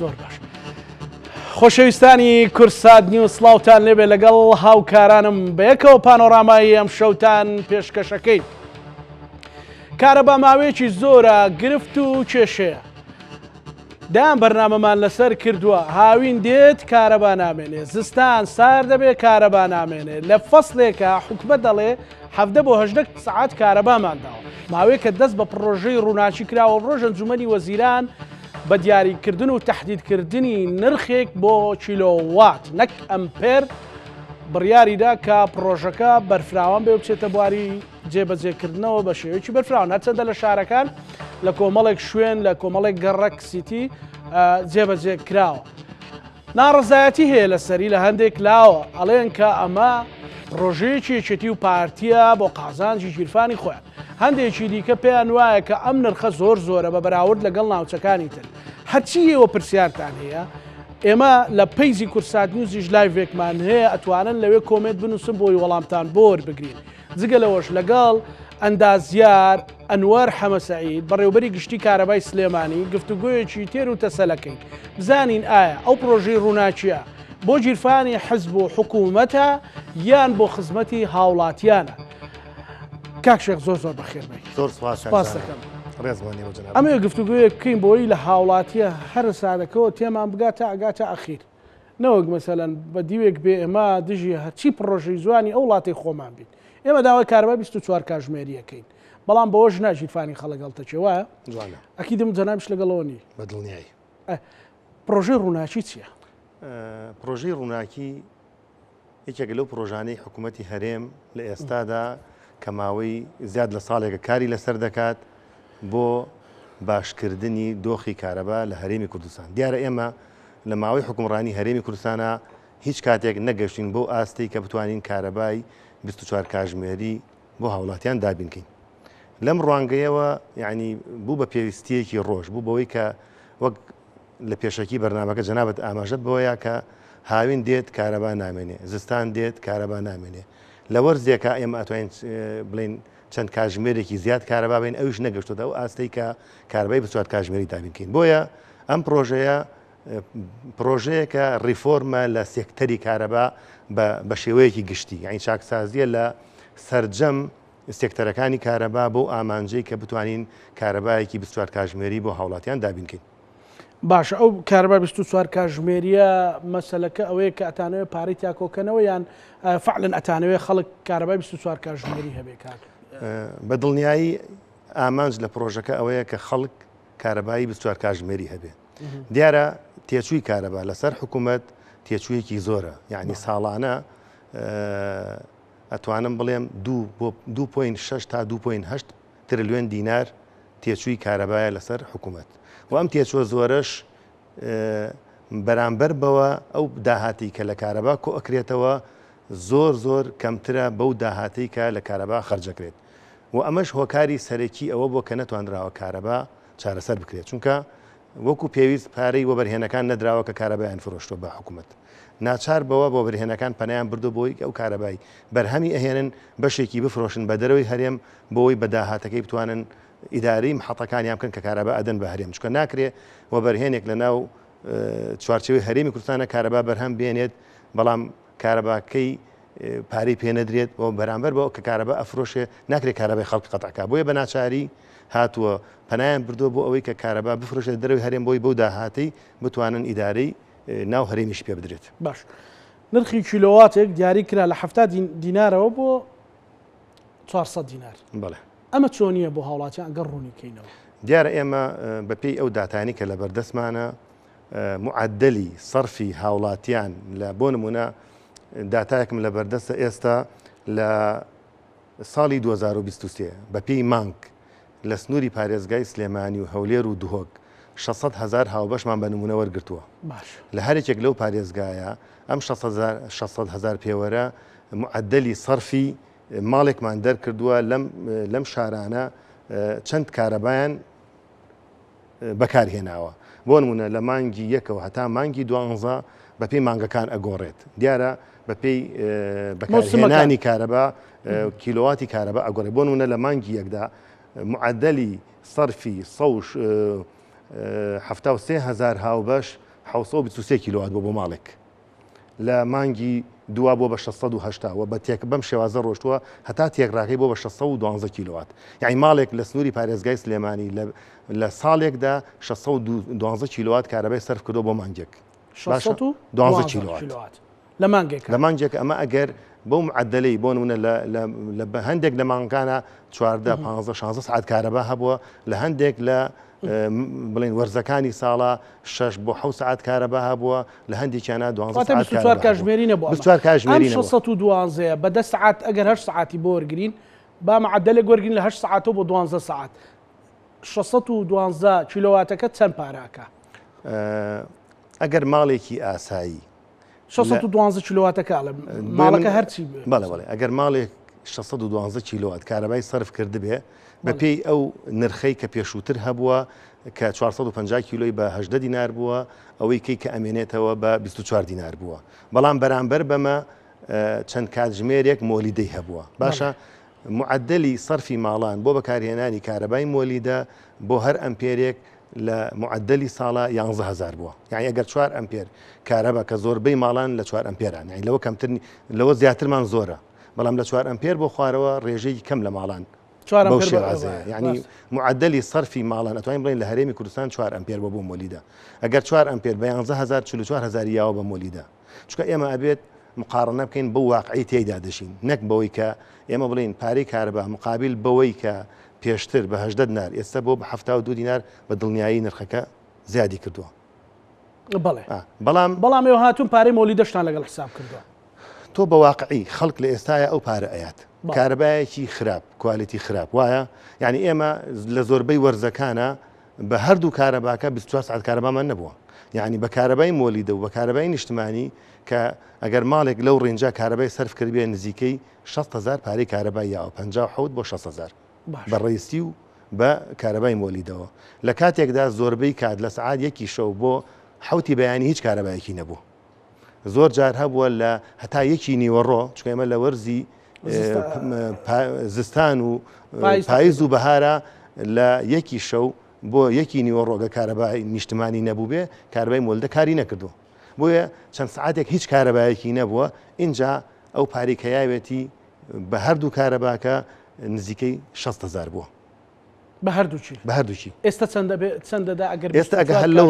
زۆر باش. خۆشەویستانی کورسات نیوز سڵاوتان لێبێ لەگەڵ هاوکارانم بەیەکەوە پانۆرامایی ئەم شەوتان پێشکەشەکەی. کارەبا ماوەیەکی زۆرە گرفت و کێشەیە. دام بەرنامەمان لەسەر کردووە هاوین دێت کارەبا نامێنێ، زستان سار دەبێت کارەبا نامێنێ، لە فەسڵێکە حکومەت دەڵێ 7 بۆ 8 سعات کارەبامانداوە. ماوەیە کە دەست بە پڕۆژەی ڕووناچی کراوە ڕۆژ ئەنجومەنی وەزیران بە دیاریکردن و تەحدیدکردنی نرخێک بۆ کیلۆوات نەک ئەمپێر بڕیاریدا کە پرۆژەکە بەرفراوان بێ بچێتە بواری جێبەجێکردنەوە بە شێوەیەکی بەرفراوان هەرچەندە لە شارەکان لە کۆمەڵێک شوێن لە کۆمەڵێک گەڕک سیتی جێبەجێ کراوە. ناڕزایەتی هەیە لەسەری لە هەندێک لاوە ئەڵێن کە ئەمە ڕۆژەیەکی یەکێتی و پارتیە بۆ قازانجی ژیرفانی خۆیان. هەندێکی دیکە پێیان وایە کە ئەم نرخە زۆر زۆرە بە بەراورد لەگەڵ ناوچەکانی تر. هەرچی ئێوە پرسیارتان هەیە ئێمە لە پەیزی کورسات نیوزیش لایڤێکمان هەیە ئەتوانن لەوێ کۆمنت بنووسن بۆی وەڵامتان بۆ وەربگرین. جگە لەوەش لەگەڵ ئەندازیار ئەنوەر حەمەسەعید بەڕێوەبەری گشتی کارەبای سلێمانی گفتوگۆیەکی تێر و تەسەلەکەین بزانین ئایا ئەو پرۆژەی ڕووناچیە بۆ گیرفانی حزب و حکوومەتە یان بۆ خزمەتی هاوڵاتیانە. کاک شێخ زۆر زۆر بەخێر بێ. زۆر سپاس دەکەم. ڕێزمانەوە جەناب. ئەمە گفتوگویە بکەین بۆی لە هاوڵاتیە هەر سادەکەەوە تێمان بگاتە ئەگاتە ئەخیر. نەوەک مەسەلەن بە دیوێک بێ ئێمە دژی هەرچی پڕۆژەی جوانی ئەو وڵاتی خۆمان بین. ئێمە داوای کارەبای 24 کاتژمێریەکەین. بەڵام بەوەش ناژیرفانی خەڵەگەڵتەچێ وایە؟ جوانە. ئەکی دەم جەنابش لەگەڵەوە نی. بەدڵنیایی. پرۆژەی ڕووناچی چییە؟ پرۆژەی ڕووناکی یەکێکە لەو پرۆژانەی حکوومەتی هەرێم لە ئێستادا کە ماوەی زیاد لە ساڵێکە کاری لەسەر دەکات بۆ باشکردنی دۆخی کارەبا لە هەرێمی کوردستان. دیارە ئێمە لە ماوەی حکومڕانی هەرێمی کوردستانە هیچ کاتێک نەگەشتین بۆ ئاستی کە بتوانین کارەبای 24 کاتژمێری بۆ هاوڵاتیان دابینکەین. لەم ڕوانگەیەوە یعنی بوو بە پێویستیەکی ڕۆژ بوو بەوەی کە وەک لە پێشەکی بەرنامەکە جەنابەت ئاماژەت بەوەیە کە هاوین دێت کارەبا نامێنێ، زستان دێت کارەبا نامێنێ. لە وەرزێکە ئێمە ئەتوانین بڵین چەند کاتژمێرێکی زیاد کارەبا بین ئەوش نەگەشتۆتە و ئاستەی کە کارەبای 24 کاتژمێری دابینکەین. بۆیە ئەم پرۆژەیەکە ریفۆرمە لە سێکتەری کارەبا بە شێوەیەکی گشتی، یعنی چاکسازیە لە سەرجەم سێکتەرەکانی کارەبا بۆ ئامانجەی کە بتوانین کارەبایەکی 24 کاتژمێری بۆ هاوڵاتیان دابینکەین. باشە ئەو کارەبا 24 کاتژمێریە مەسەلەکە ئەوەیە کە ئەتانەوێت پارەی تاکۆکەنەوە یان فعلەن ئەتانەوێت خەڵک کارەبای 24 کاتژمێری هەبێ کات. بە دڵنیایی ئامانج لە پرۆژەکە ئەوەیە کە خەڵک کارەبایی 24 کاتژمێری هەبێ. دیارە تێچووی کارەبا لەسەر حکوومەت تێچوویەکی زۆرە، یعنی ساڵانە ئەتوانم بڵێم 2.6 تا 2.8 تریلیۆن دینار تێچووی کارەبایە لەسەر حکوومەت. و ئەم تێچووە زۆرەش بەرامبەر بەوە ئەو داهاتی کە لە کارەبا کۆ ئەکرێتەوە زۆر کەمترە بەو داهاتی کە لە کارەبا خەرجەکرێت. و ئەمەش هۆکاری سەرەکی ئەوە بۆ کە نەتوانراوە کارەبا چارەسەر بکرێت، چونکە وەکو پێویست پارەی وەبەرهێنەکان نەدراوە کە کارەبایان فرۆشتۆ بە حکوومەت. ناچار بەوە بۆ بەرهێنەکان پەنایان بردو بۆی ئەو کارەبای بەرهەمی ئەهێنن بەشێکی بفرۆشن بە دەرەوەی هەرێم بۆی بە داهاتەکەی بتوانن ئیداری محەتەکانیان بکەن کە کارەبا ئەدەن بە هەرێم، چونکە ناکرێ وەبەرهێنێک لە ناو چوارچێوەی هەرێمی کوردستانە کارەبا بەرهەم بێنێت بەڵام کارەباکەی پارەی پێ نەدرێت بۆ بەرامبەر بەوە کە کارەبا ئەفرۆشێ ناکرێت کارەبای خەڵک قەتعکا. بۆیە بە ناچاری هاتووە پەنایان بردووە بۆ ئەوەی کە کارەبا بفرۆشێت دەرەوەی هەرێم بۆی بەو داهاتی بتوانن ئیدارەی ناو هەرێمیش پێ بدرێت. باش نرخی کیلۆواتێک دیاری کرا لە 70 دینارەوە بۆ 400 دینار. بەڵێ ئەمە چۆنیە بۆ هاوڵاتیان گەڕ ڕوونیکەینەوە؟ دیارە ئێمە بەپێی ئەو داتانی کە لە بەردەستمانە معدلی سەرفی هاوڵاتیان لە بۆ نمونە داتایەکم لە بەردەستە ئێستا لە ساڵی 2023 بەپێی مانک لە سنووری پارێزگای سلێمانی و هەولێر و دوهۆک 600,000 هاوبەشمان بە نمونە وەرگرتووە. لە هەرێکێک لەو پارێزگایە ئەم 600,000 پێوەرە معدلی سەرفی ماڵێکمان دەرکردووە لەم شارانە چەند کارەبایان بەکارهێناوە. بۆ نمونە لە مانگی یەکەوە هەتا مانگی 12 بەپێی مانگەکان ئەگۆڕێت. دیارە بەپێی بەکارهێنانی کارەبا کیلۆواتی کارەبا ئەگۆڕێت. بۆ نمونە لە مانگی یەکدا معدلی سەرفی 73,000 هاوبەش 723 کیلووات بۆ ماڵێک لە مانگی دوا بۆ بە 680 و بە تێک بەم شێوازە ڕۆشتووە هەتا تێکڕاکەی بۆ بە 612 کیلووات یعنی ماڵێک لە سنووری پارێزگای سلێمانی لە ساڵێکدا 612 کیلووات کارەبای سەرف کردو بۆ مانگێک 612 کیلووات لە مانگێک ئەمە ئەگەر بۆ معدلەی بۆ نمونە لە هەندێک لە مانگانە 14 15 16 ساعت کارەبا هەبووە لە هەندێک لە بڵین وەرزەکانی ساڵە 6 بۆ 7 ساعت کارەبا هەبووە لە هەندێکیانە 12 ساعت کاتژمێری نەبووە 612 بە 10 ساعت ئەگەر 8 ساعتی بۆ وەرگین با معدلێک وەرگین لە 8 ساعتەوە بۆ 12 ساعت 612 کیلوواتەکە چەند پاراکە ئەگەر ماڵێکی ئاسایی 612 کیلوواتەکە لە ماڵەکە هەرچی بەڵێ ئەگەر ماڵێک 612 کیلووات کارەبای سەرف کرد بێ بە پێی ئەو نرخەی کە پێشووتر هەبووە کە 450 کیلۆی بە 18 دینار بووە ئەوەی کەی کە ئەمێنێتەوە بە 24 دینار بووە بەڵام بەرامبەر بەمە چەند کاتژمێرێک مۆلیدەی هەبووە باشە معدلی سەرفی ماڵان بۆ بەکارهێنانی کارەبای مۆلیدە بۆ هەر ئەمپێرێک لە معدلی ساڵە 11000 بووە یعنی ئەگەر 4 ئەمپێر کارەبا کە زۆربەی ماڵان لە 4 ئەمپێران یعنی لەوە کەمتر لەوە زیاترمان زۆرە بەڵام لە 4 ئەمپێر بۆ خوارەوە ڕێژەی کەم لە ماڵان بەو شێوازەیە یعنی معدلی سەرفی ماڵان ئەتوانین بڵێن لە هەرێمی کوردستان 4 ئەمپێر بۆ مۆلیدە ئەگەر 4 ئەمپێر بە 11000 44000 یاوە بە مۆلیدە چونکە ئێمە ئەبێت مقارنە بکەین بە واقعی تێیدا دەشین نەک بەوەی کە ئێمە بڵین پارەی کارەبا مقابل بەوەی کە پێشتر بە 18 دینار ئێستا بۆ بە 72 دینار بە دڵنیایی نرخەکە زیادی کردووە بەڵام ئێوە هاتوون پارەی مۆلیدەشتان لەگەڵ حساب کردووە تۆ بە واقعی خەڵک لە ئێستاە ئەو پارە ئەیات کارەبایەکی خراپ کوالیتی خراپ وایە یعنی ئێمە لە زۆربەی وەرزەکانە بە هەردوو کارەباکە 24 ساعت کارەبامان نەبووە یعنی بە کارەبای مۆلیدە و بە کارەبای نیشتمانی کە ئەگەر ماڵێک لەو ڕێنجا کارەبای سەرف کردبێ نزیکەی 60000 پارەی کارەبای یاوە 57 بۆ 60000 بە ڕێستی و بە کارەبای مۆلیدەوە لە کاتێکدا زۆربەی کات لە سعات یەکی شەو بۆ حوتی بەیانی هیچ کارەبایەکی نەبوو زۆر جار هەبووە لە هەتا یەکی نیوەڕۆ چکە ئێمە لە وەرزی زستان و پاییز و بەهارە لە یەکی شەو بۆ یەکی نیوەڕۆگە کارەبای نیشتمانی نەبوو بێ کارەبای مۆلیدە کاری نەکردو بۆیە چەند سعاتێک هیچ کارەبایەکی نەبووە اینجا ئەو پارەی کە یاوێتی بە هەردوو کارەباکە نزیکەی 60000 بووە بە هەردووچی ئێستا چەندەدا ئێستا هەر لەو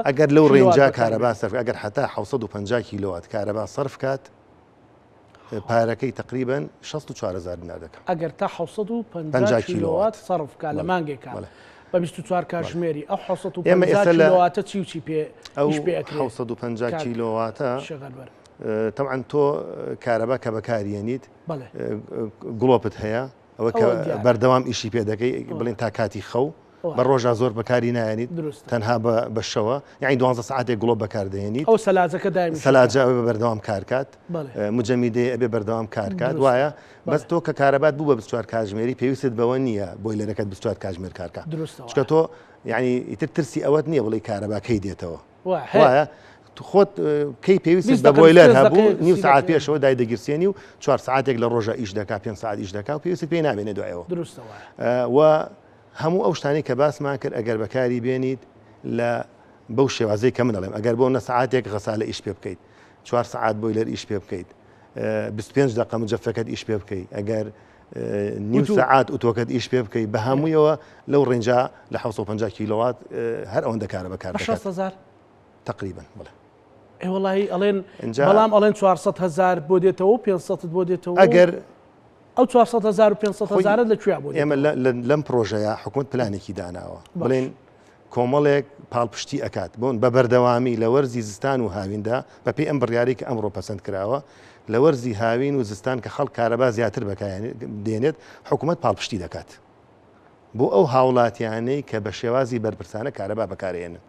ئەگەر لەو ڕێنجا کارەبا سەرف ئەگەر هەتا 750 کیلووات کارەبا سەرف کات پارەکەی تقریبا 64000 دینار دەکات ئەگەر تا 750 کیلووات سەرف کات لە مانگێکە بە 24 کاتژمێری ئەو 750 کیلوواتە چی و چی پێ 750 کیلوواتە طبعا تۆ کارەبا کە بەکارێنیت گڵۆپت هەیە ئەوە کە بەردەوام ئیشی پێ دەکەی بڵین تا کاتی خەو بە ڕۆژە زۆر بەکاری نایێنیت تەنها بەشەوە یعنی 12 ساعتێک گڵۆپ بەکاردێنیت ئەو سەلاجەکە دایم سەلاجە ئەوێ بەردەوام کارکات مجەمیدێ ئەبێ بەردەوام کارکات وایە بەس تۆ کە کارەبات بوو بە 24 کاتژمێری پێویستت بەوە نییە بۆی لەرەکەت 24 کاتژمێر کارکات چکە تۆ یعنی ئیتر ترسی ئەوەت نییە بڵی کارەباکەی دێتەوە وایە خۆت کەی پێویست بە بۆیلەر هەبوو نیو ساعت پێشەوە دای دەگیرسێنی و 4 ساعتێک لە ڕۆژە ئیش دەکا 5 ساعت ئیش دەکا و پێویست پێی نامێنێ دوایەوە و هەموو ئەو شتانی کە باسمان کرد ئەگەر بەکاری بێنیت لە بەو شێوازەی کە من دەڵێم ئەگەر بۆ نە ساعتێک غەسالە ئیش پێ بکەیت 4 ساعت بۆیلەر ئیش پێ بکەیت 25 دقه مجفەکەت ئیش پێ بکەیت ئەگەر نیو ساعت ئۆتۆکەت ئیش پێ بکەیت بە هەموویەوە لەو ڕێنجا لە 750 کیلووات هەر ئەوەندە کارە بەکار دەکات تقریبا بڵێ والله ئەڵێن بەڵام ئەڵێن 400,000 بۆ دێتەوە 500 بۆ دێتەوە ئەگەر ئەو 400,000 و 500,000 لەکوێ بۆ ئێمە لەم پرۆژەیە حکوومەت پلانێکی داناوە بڵێن کۆمەڵێک پاڵپشتی ئەکات بۆن بە بەردەوامی لە وەرزی زستان و هاویندا بە پێی ئەم بڕیاری کە ئەمڕۆ پەسەند کراوە لە وەرزی هاوین و زستان کە خەڵک کارەبا زیاتر دێنێت حکوومەت پاڵپشتی دەکات بۆ ئەو هاوڵاتیانەی کە بە شێوازی بەرپرسانە کارەبا بەکارێنن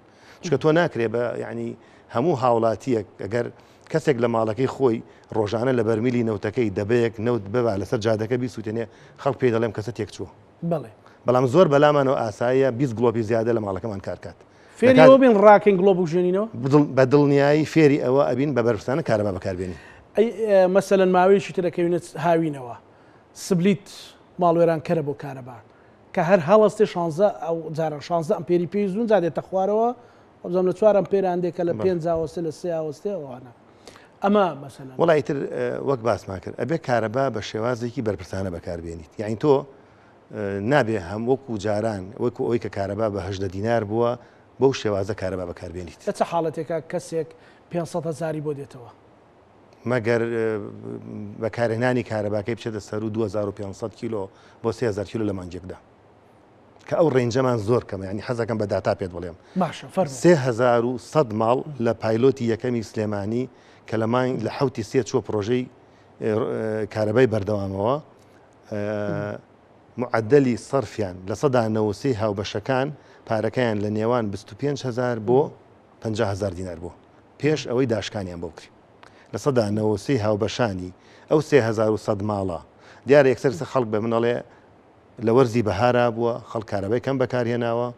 چکە تۆ ناکرێ بە یعنی هەموو هاوڵاتیەک ئەگەر کەسێک لە ماڵەکەی خۆی ڕۆژانە لە بەرمیلی نەوتەکەی دەبەیەک نەوت ببا لەسەر جادەکە بیسووتێنێ خەڵک پێی دەڵێم کەسە تێک چووە بەڵام زۆر بەلامانەوە ئاساییە 20 گڵۆپی زیادە لە ماڵەکەمان کارکات فێریەوە بین ڕاکەین گڵۆب و ژێنینەوە بە دڵنیایی فێری ئەوە ئەبین بە بەرپرسانە کارەبا بەکاربێنی مەسەلەن ماوەیەکی ترەکەوینێت هاوینەوە سبلیت ماڵوێران کەرە بۆ کارەبا کە هەر هەڵەستی 16 ئەو جارە 16 ئەمپێری پێی زوون جادێتە خوارەوە بزانم لە 4 پێرانندێکە لە 5 ئاوەستە لە 3 ئاوەستەوەوانە ئەمە مەسەلەن وڵی تر وەک باسمان کرد ئەبێ کارەبا بە شێوازێکی بەرپرسانە بەکاربێنیت یعنی تۆ نابێ هەم وەکو جاران وەکو ئەوی کە کارەبا بە 18 دینار بووە بەو شێوازە کارەبا بەکاربێنیت چه حاڵەتێکە کەسێک 500,000 بۆ دێتەوە مەگەر بەکارهێنانی کارەباکەی بچێتە سەر و 2500 کیلۆ بۆ 3000 کیلۆ لە مانجێکدا کە ئەو ڕێنجەمان زۆر کەمە ینی حەزەکەم بە داتا پێت بڵێم باشە فەرموو 3100 ماڵ لە پایلۆتی یەکەمی سلێمانی کە لە مانگ لە حوتی سێ چوە پرۆژەی کارەبای بەردەوامەوە معدلی سەرفیان لە 93 هاوبەشەکان پارەکەیان لە نێوان 25,000 بۆ 50,000 دینار بوو پێش ئەوەی داشکانیان بۆ کری لە 93 هاوبەشانی ئەو 3100 ماڵە دیارە یەکسەر خەڵک بە منەڵێ لە وەرزی بەهارا بووە خەڵک کارەبای کەم بەکارهێناوە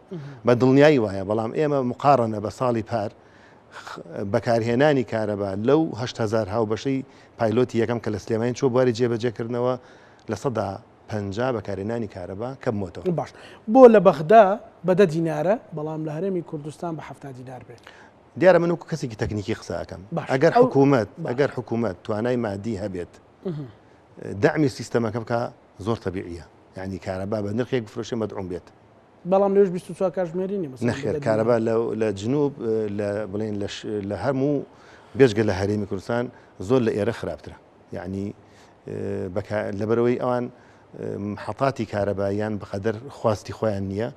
بە دڵنیایی وایە بەڵام ئێمە مقارنە بە ساڵی پار بەکارهێنانی کارەبا لەو 8,000 هاوبەشەی پایلۆتی یەکەم کە لە سلێمانی چۆ بواری جێبەجێکردنەوە لە 150 بەکارهێنانی کارەبا کەممۆتەوە باش بۆ لە بەغدا بە 10 دینارە بەڵام لە هەرێمی کوردستان بە 70 دینار بێت دیارە من وەکو کەسێکی تەکنیکی قسەکەم ئەگەر حکوومەت توانای مادی هەبێت دعمی سیستەمەکە بکە زۆر تەبیعیە یعنی کارەبا بە نرخێک بفرۆشێ مەدعوم بێت بەڵام لەوێش 24 کاتژمێری نەخێر کارەبا لە جنوب بڵێن لە هەموو بێژگە لە هەرێمی کوردستان زۆر لە ئێرە خراپترە یعنی لەبەرەوەی ئەوان محەڵاتی کارەباییان بەقەدەر خواستی خۆیان نییە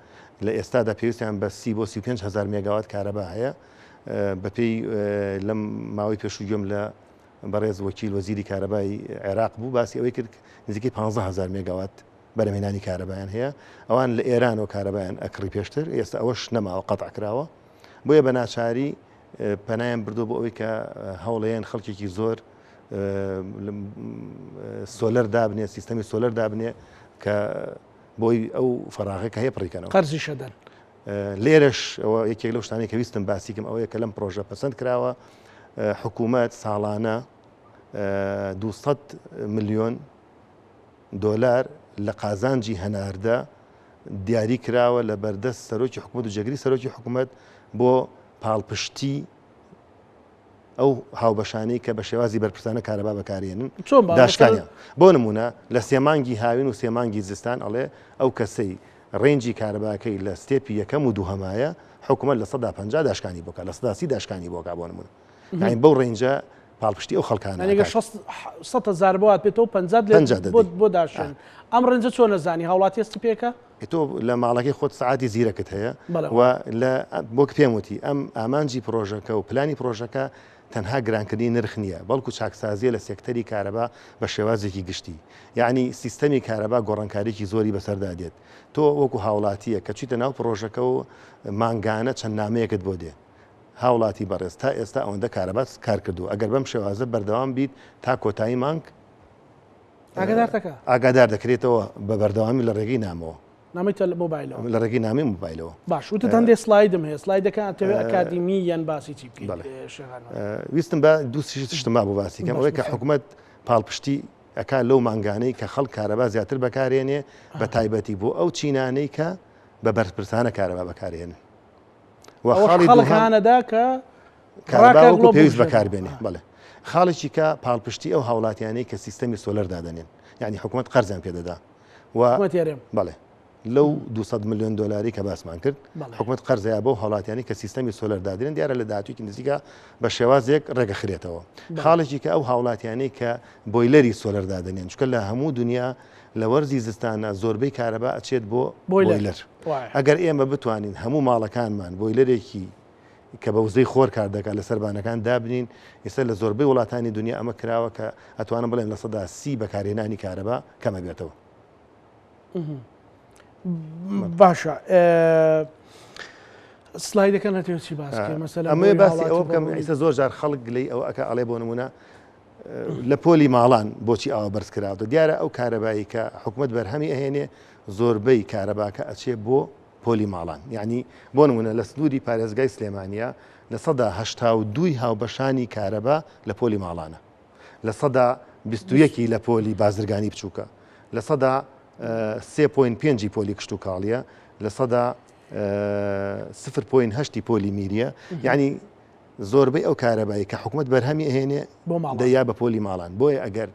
لە ئێستادا پێویستیان بە 30 بۆ 35,000 مێگاوات کارەبا هەیە بەپێی لەم ماوەی پێشوو گوێم لە بەڕێز وەکیل وەزیری کارەبای عێراق بوو باسی ئەوەی کرد نزیکەی 15,000 مێگاوات بەرهەمهێنانی کارەبایان هەیە ئەوان لە ئێران و کارەبایان ئەکڕی پێشتر ئێستا ئەوەش نەماوە قەتع کراوە بۆیە بە ناچاری پەنایان بردو بۆ ئەوەی کە هەوڵەیەن خەڵکێکی زۆر سۆلەر دابنێ سیستەمی سۆلەر دابنێ کە بۆی ئەو فەراغەکە هەیە پڕیکەنەوە قەرزی شەدەن لێرەش ئەوە یەکێک لەو شتانی کە ویستم باسیکەم ئەوەیە کە لەم پرۆژە پەسەند کراوە حکوومەت ساڵانە 200 ملیۆن دۆلار لە قازانجی هەناردە دیاری کراوە لە بەردەست سەرۆکی حکوومەت و جێگری سەرۆکی حکوومەت بۆ پاڵپشتی ئەو هاوبەشانەی کە بە شێوازی بەرپرسانە کارەبا بەکارێنن داشکانیان بۆ نمونە لە سێمانگی هاوین و سێمانگی زستان ئەڵێ ئەو کەسەی ڕێنجی کارەباکەی لە ستێپی یەکەم و دووهەمایە حکوومەت لە 150 داشکانی بۆکە لە 130 داشکانی بۆکە بۆ نمونە یعنی بەو ڕێنجە پاڵپشتی ئەو خەڵکانە 100,000 بۆ پێێتەوە 50 بۆ داشن ئەم ڕێنجە چۆن نەزانی هاوڵاتی هەستی پێکە تۆ لە ماڵەکەی خۆت سعاتی زیرەکەت هەیە و بۆ پێم وتی ئەم ئامانجی پرۆژەکە و پلانی پرۆژەکە تەنها گرانکردنی نرخ نییە بەڵکو چاکسازیە لە سێکتەری کارەبا بە شێوازێکی گشتی یعنی سیستەمی کارەبا گۆڕانکاریی زۆری بەسەردا دێت تۆ وەکو هاوڵاتیە کە چیتە ناو پرۆژەکە و مانگانە چەند نامەیەکت بۆ دێ هاوڵاتی بەڕێز تا ئێستا ئەوەندە کارەبات کار کردو ئەگەر بەم شێوازە بەردەوام بیت تا کۆتایی مانگ ئاگادار دەکرێتەوە بە بەردەوامی لە ڕێگەی نامەوە لە ڕێگەی نامی موبایلەوە باش وتت هەندێ سلایدم هەیە سلایدەکان تەوێت ئەکادیمی یان باسی چی بکەیت ویستم بە دوو شتما بۆ باسیکەم ئەوەی کە حکوومەت پاڵپشتی ئەکا لەو مانگانەی کە خەڵک کارەبا زیاتر بەکارێنێ بە تایبەتی بۆ ئەو چینانەی کە بە بەرپرسانە کارەبا بەکارێنن خەڵکانەدا کە کارەبا پێویست بەکاربێنێ بڵێ خاڵێکی کە پاڵپشتی ئەو هاوڵاتیانەی کە سیستەمی سۆلەر دادەنێن یعنی حکوومەت قەرزیان پێدەدا بڵێ لەو 200 ملیۆن دلاری کە باسمان کرد حکوومەت قەرزەیە بۆ هاوڵاتیانی کە سیستەمی سۆلەر دادرێن دیارە لە داهاتوویەکی نزیکە بە شێوازێک ڕێگەخرێتەوە خاڵێکی کە ئەو هاوڵاتیانەی کە بۆیلەری سۆلەر دادەنێن چکە لە هەموو دنیا لە وەرزی زستانە زۆربەی کارەبا ئەچێت بۆ بۆیلەر ئەگەر ئێمە بتوانین هەموو ماڵەکانمان بۆیلەرێکی کە بە وزەی خۆر کار دەکات لە سەربانەکان دابنین ئێستا لە زۆربەی وڵاتانی دنیا ئەمە کراوە کە ئەتوانم بڵێن لە 130 بەکارهێنانی کارەبا کەمە بێتەوە باشە سلایدەکە نەتێت چی باس ئەمە باسی ئەوە بکەم ئیسە زۆر جار خەڵک گلەی ئەو ئەکە ئەڵێ بۆ نمونە لە پۆلی ماڵان بۆچی ئەوە بەرز کراوە دیارە ئەو کارەبایی کە حکوومەت بەرهەمی ئەهێنێ زۆربەی کارەباکە ئەچێ بۆ پۆلی ماڵان یعنی بۆ نمونە لە سنووری پارێزگای سلێمانیا لە 182 هاوبەشانی کارەبا لە پۆلی ماڵانە لە 121 لە پۆلی بازرگانی بچووکە لە 3.5 پۆلی کشت و کاڵیە لە 0.8 پۆلی میریە یعنی زۆربەی ئەو کارەبایی کە حکوومەت بەرهەمی ئەهێنێ دەیا بە پۆلی ماڵان بۆیە ئەگەر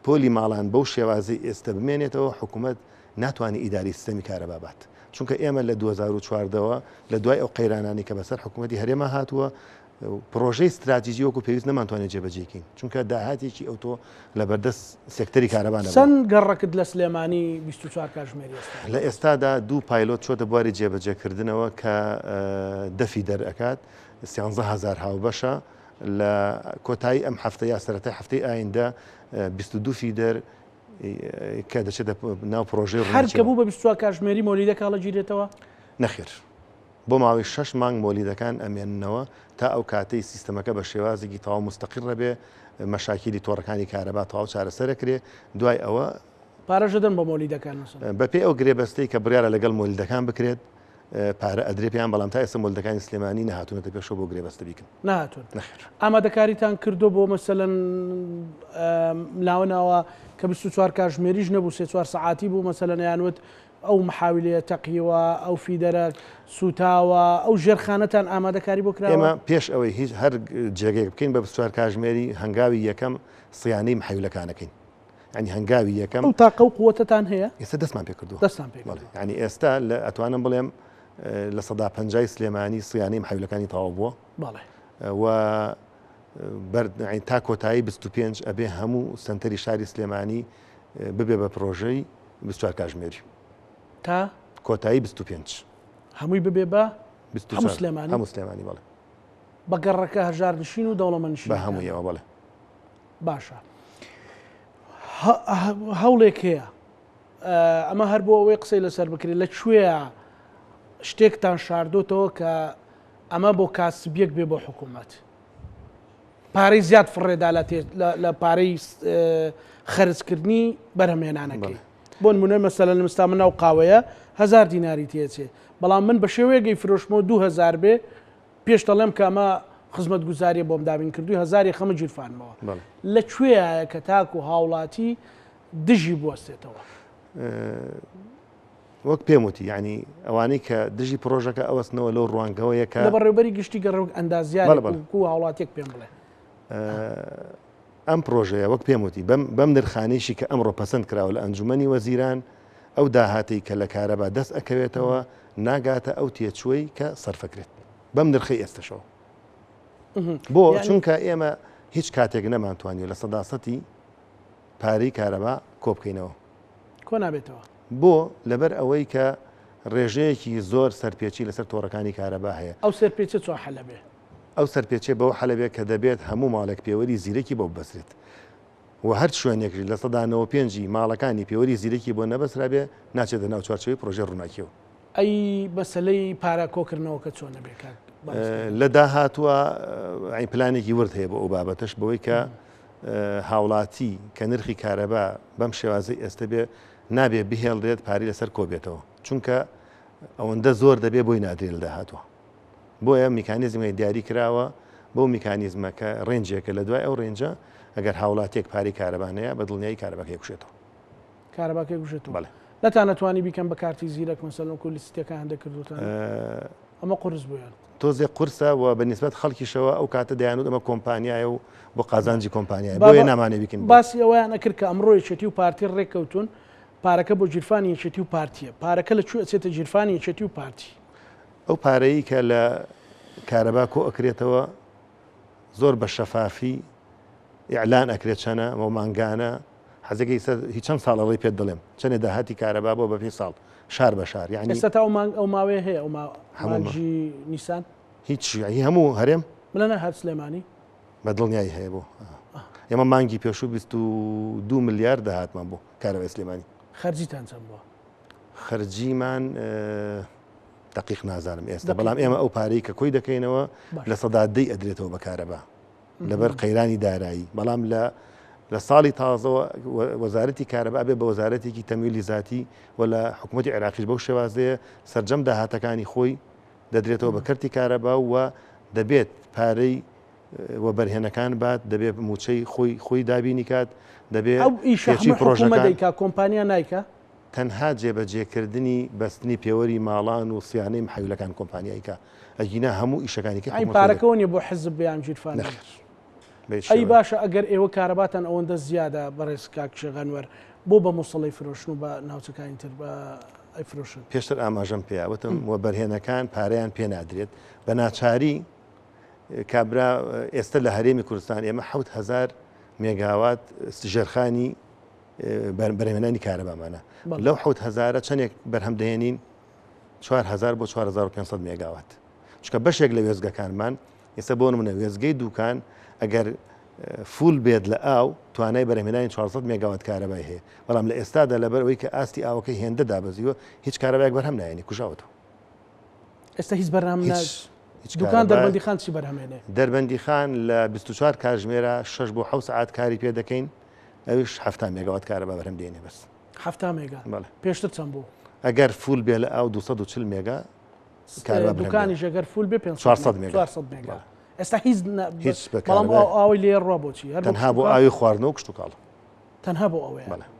پۆلی ماڵان بەو شێوازی ئێستا بمێنێتەوە حکوومەت ناتوانێت ئیداری سیستەمی کارەبا بات چونکە ئێمە لە 2014ەوە لە دوای ئەو قەیرانانی کە بەسەر حکوومەتی هەرێمە هاتووە پرۆژەی استراتیژی وەکو پێویست نەمانتوانێت جێبەجێکین چونکە داهاتێکی ئەوتۆ لە بەردەست سێکتەری کارەبانە چەند گەڕەکت لە سلێمانی 24 کاتژمێری لە ئێستادا دوو پایلۆت چۆتە بواری جێبەجێکردنەوە کە دەفی دەرئەکات 130,000 هاوبەشە لە کۆتایی ئەم هەفتە یا سەرەتای هەفتەی ئایندە 22 فیدەر کە دەچێت ناو پرۆژەی هەر کە بوو بە 24 کاتژمێری مۆلیدە کاڵە گیرێتەوە نەخێر بۆ ماوەی 6 مانگ مۆلیدەکان ئەمێننەوە تا ئەو کاتەی سیستەمەکە بە شێوازێکی تەواو مستەقیل ڕەبێ مەشاکیلی تۆڕەکانی کارەبا تەواو چارەسەرەکرێ دوای ئەوە پارەژەدەن بە مۆلیدەکان بەپێی ئەو گرێبەستەی کە بڕیارە لەگەڵ مۆلیدەکان بکرێت پارە ئەدرێ پێیان بەڵام تا ئێستا مۆلیدەکانی سلێمانی نەهاتوونەتە پێشەوە بۆ گرێبەستە بیکەن نهاتون نەخێر ئامادەکاریتان کردو بۆ مەسەلەن لاوەناوە کە 24 کاتژمێریش نەبوو 3-4 سەعاتی بوو مەسەلەن یانوت ئەو محاولەیە تەقیوە ئەو فیدەرە سوتاوە ئەو ژێرخانەتان ئامادەکاری بۆ کراوە ئێمە پێش ئەوەی هیچ هەر جێگەیەک بکەین بە 24 کاتژمێری هەنگاوی یەکەم سیانەی محەیولەکانەکەین ینی هەنگاوی یەکەم ئەو تاقە و قووەتەتان هەیە ئێستا دەستمان پێ کردووە دەستان پێ ینی ئێستا لە ئەتوانم بڵێم لە 150 سلێمانی سیانەی محەیولەکانی تەواو بووە بەڵێ و تا کۆتایی 25 ئەبێ هەموو سنتەری شاری سلێمانی ببێ بە پرۆژەی 24 کاتژمێری تا کۆتایی 25 هەمووی ببێ بە هەموو سلێمانی بڵێ بە گەڕەکە هەژار نشین و دەوڵەمەندنشین بە هەموویەوە بڵێ باشە هەوڵێک هەیە ئەمە هەر بۆ ئەوەی قسەی لەسەر بکرێت لەکوێیە شتێکتان شاردۆتەوە کە ئەمە بۆ کاسبیەک بێ بۆ حکوومەت پارەی زیاد فڕێدا لە پارەی خەرجکردنی بەرهەمێنانەکەی بۆ نمونە مەسەلەن لەمستا من ناو قاوەیە 1000 دیناری تێچێت بەڵام من بە شێوەیەکی فرۆشمەوە 2000 بێ پێش دەڵێم کە ئەمە خزمەت گوزاریە بۆم دابین کردووی 1000 خەمە گیرفانمەوە لەکوێیە کە تاکو هاوڵاتی دژی بوەستێتەوە وەک پێم وتی ینی ئەوانەی کە دژی پرۆژەکە ئەوەستنەوە لەو ڕوانگەوەیە کە لە بەڕێوبەری گشتی گەڕ ئەندازیارکو هاوڵاتێک پێم بڵێ ئەم پرۆژەیە وەک پێم وتی بەم نرخانیشی کە ئەمڕۆ پەسەند کراوە لە ئەنجومەنی وەزیران ئەو داهاتی کە لە کارەبا دەست ئەکەوێتەوە ناگاتە ئەو تێچووی کە سەرفەکرێت بەم نرخی ئێستەشەوە بۆ چونکە ئێمە هیچ کاتێک نەمانتوانانی لە سەداسەتی پارەی کارەبا کۆبکەینەوە کۆ نابێتەوە بۆ لەبەر ئەوەی کە ڕێژەیەکی زۆر سەرپێچی لەسەر تۆڕەکانی کارەبا هەیە ئەو سەرپێچە چۆ حەلە بێ ئەو سەرپێچێ بەو حەلەبێت کە دەبێت هەموو ماڵێک پێوەری زیرەکی بۆ بەسرێت و هەر شوێنێکی لە 95 ماڵەکانی پێوەری زیرەکی بۆ نەبەسرا بێ ناچێتە ناو چوارچەوەی پرۆژێ ڕووناکیەوە ئەی بەسەلەی پارە کۆکردنەوەکە چۆنە بێکات لە داهاتووە ئەین پلانێکی ورد هەیە بۆ ئەو بابەتەش بەوەی کە هاوڵاتی کە نرخی کارەبا بەم شێوازەی ئێستا بێ نابێ بهێڵدرێت پاری لەسەر کۆبێتەوە چونکە ئەوەندە زۆر دەبێ بۆی نادرێت لە داهاتوە بۆیە میکانیزمی دیاری کراوە بۆ میکانیزمەکە ڕێنجێکە لە دوای ئەو ڕێنجە ئەگەر هاوڵاتێک پاری کارەبانەیە بە دڵنیایی کارەباکەی کوشێتەوە کارەباکەی کوشێتەوە بەڵێ نەتانەتوانی بیکەم بە کارتی زیرەک مەسەلەن و لیستەکە هەندێک کردوتان ئەمە قرس بوویان تۆزێک قورسە و بەنسبەت خەڵکیشەوە ئەو کاتە دەیانوت ئەمە کۆمپانیایە و بۆ قازانجی کۆمپانیای بۆیە نامانێ بیکەن باسی ئەویان نەکرد کە ئەمڕۆ یەکێتی و پارتی ڕێککەوتون پارەکە بۆ جیرفانی یەکێتی و پارتیە پارەکە لەکوێ ئەچێتە جیرفانی یەکێتی و پارتی ئەو پارەی کە لە کارەبا کۆ ئەکرێتەوە زۆر بە شەفافی ئیعلان ئەکرێت چەنە ئەو مانگانە حەزەکەی هیچ چەند ساڵەڕێی پێت دەڵێم چەندێ داهاتی کارەبا بۆ بە پێ ساڵ شار بە شار یعنی ئێستا تا ئەو ماوەیە هەیە ئەو مانگی نیسان هیچ هەموو هەرێم بڵێنە هەر سلێمانی بە دڵنیایی هەیە بۆ ئێمە مانگی پێشوو 22 ملیار داهاتمان بۆ کارەبای سلێمانی خەرجیتان چەند بووە خەرجیمان دقیق نازانم ئێستا بەڵام ئێمە ئەو پارەی کە کۆی دەکەینەوە لە سەدادەی ئەدرێتەوە بە کارەبا لەبەر قەیرانی دارایی بەڵام لە ساڵی تازەوە وەزارەتی کارەبا بێ بە وەزارەتێکی تەمویلی زاتی و لە حکوومەتی عێراقیش بەو شێوازەیە سەرجەم داهاتەکانی خۆی دەدرێتەوە بە کەرتی کارەبا و دەبێت پارەی وە بەرهێنەکان بات دەبێت موچەی خۆی دابینی کات دەبێت ئەو ئیشەی پرۆژەکە کۆمپانیا نایکە تەنها جێبەجێکردنی بەستنی پێوەری ماڵان و سیانەی محەویلەکان کۆمپانیایکە ئەگینا هەموو ئیشەکانێکی ئەی پارەکەەوە نیە بۆ حزب بیان جیرفان ئەی باشە ئەگەر ئێوە کارەباتان ئەوەندە زیادە بەڕێز کاکشەغانوەر بۆ بە مووسڵی فرۆشن و بە ناوچەکانی تر بە ئەیفرۆشن پێشتر ئاماژەم پێیاوتم و بەرهێنەکان پارەیان پێ نادرێت بە ناچاری کابرا ئێستا لە هەرێمی کوردستان ئێمە 7,000 مێگاوات ژێرخانی بەرهێنانی کارەبامانە لەو 7,000 چەندێک بەرهەم دەهێنین 4,000 بۆ 4,500 مێگاوات چکە بەشێک لە وێزگەکانمان ئێستا بۆ نمونە وێزگەی دوکان ئەگەر فول بێت لە ئاو توانای بەرهێنانی 400 مێگاوات کارەبای هەیە بەڵام لە ئێستادا لەبەرەوەی کە ئاستی ئاوەکەی هێندە دابەزیوە هیچ کارەبایەک بەرهەم نایێنی کوژاوەتەوە ئێستا هیچ بەرهەم دوکان دەربەندی خان چی بەرهەمێنێ دەربەندی خان لە 24 کاتژمێرە 6 بۆ 7 ساعات کاری پێ دەکەین ئەوش 7 مێگاوات کارەبا بەرهەم دێنێ بەس 7 مێگا پێشتر چەند بوو ئەگەر فول بێ لە ئاو 240 مێگا دوکانی ژەگەر فول بێ 400 مێگا ئێستا هیچ بەڵام ئاوی لێ ڕوا بۆچی تەنها بۆ ئاوی خواردنەوە کشت و کاڵ تەنها بۆ ئەوەیە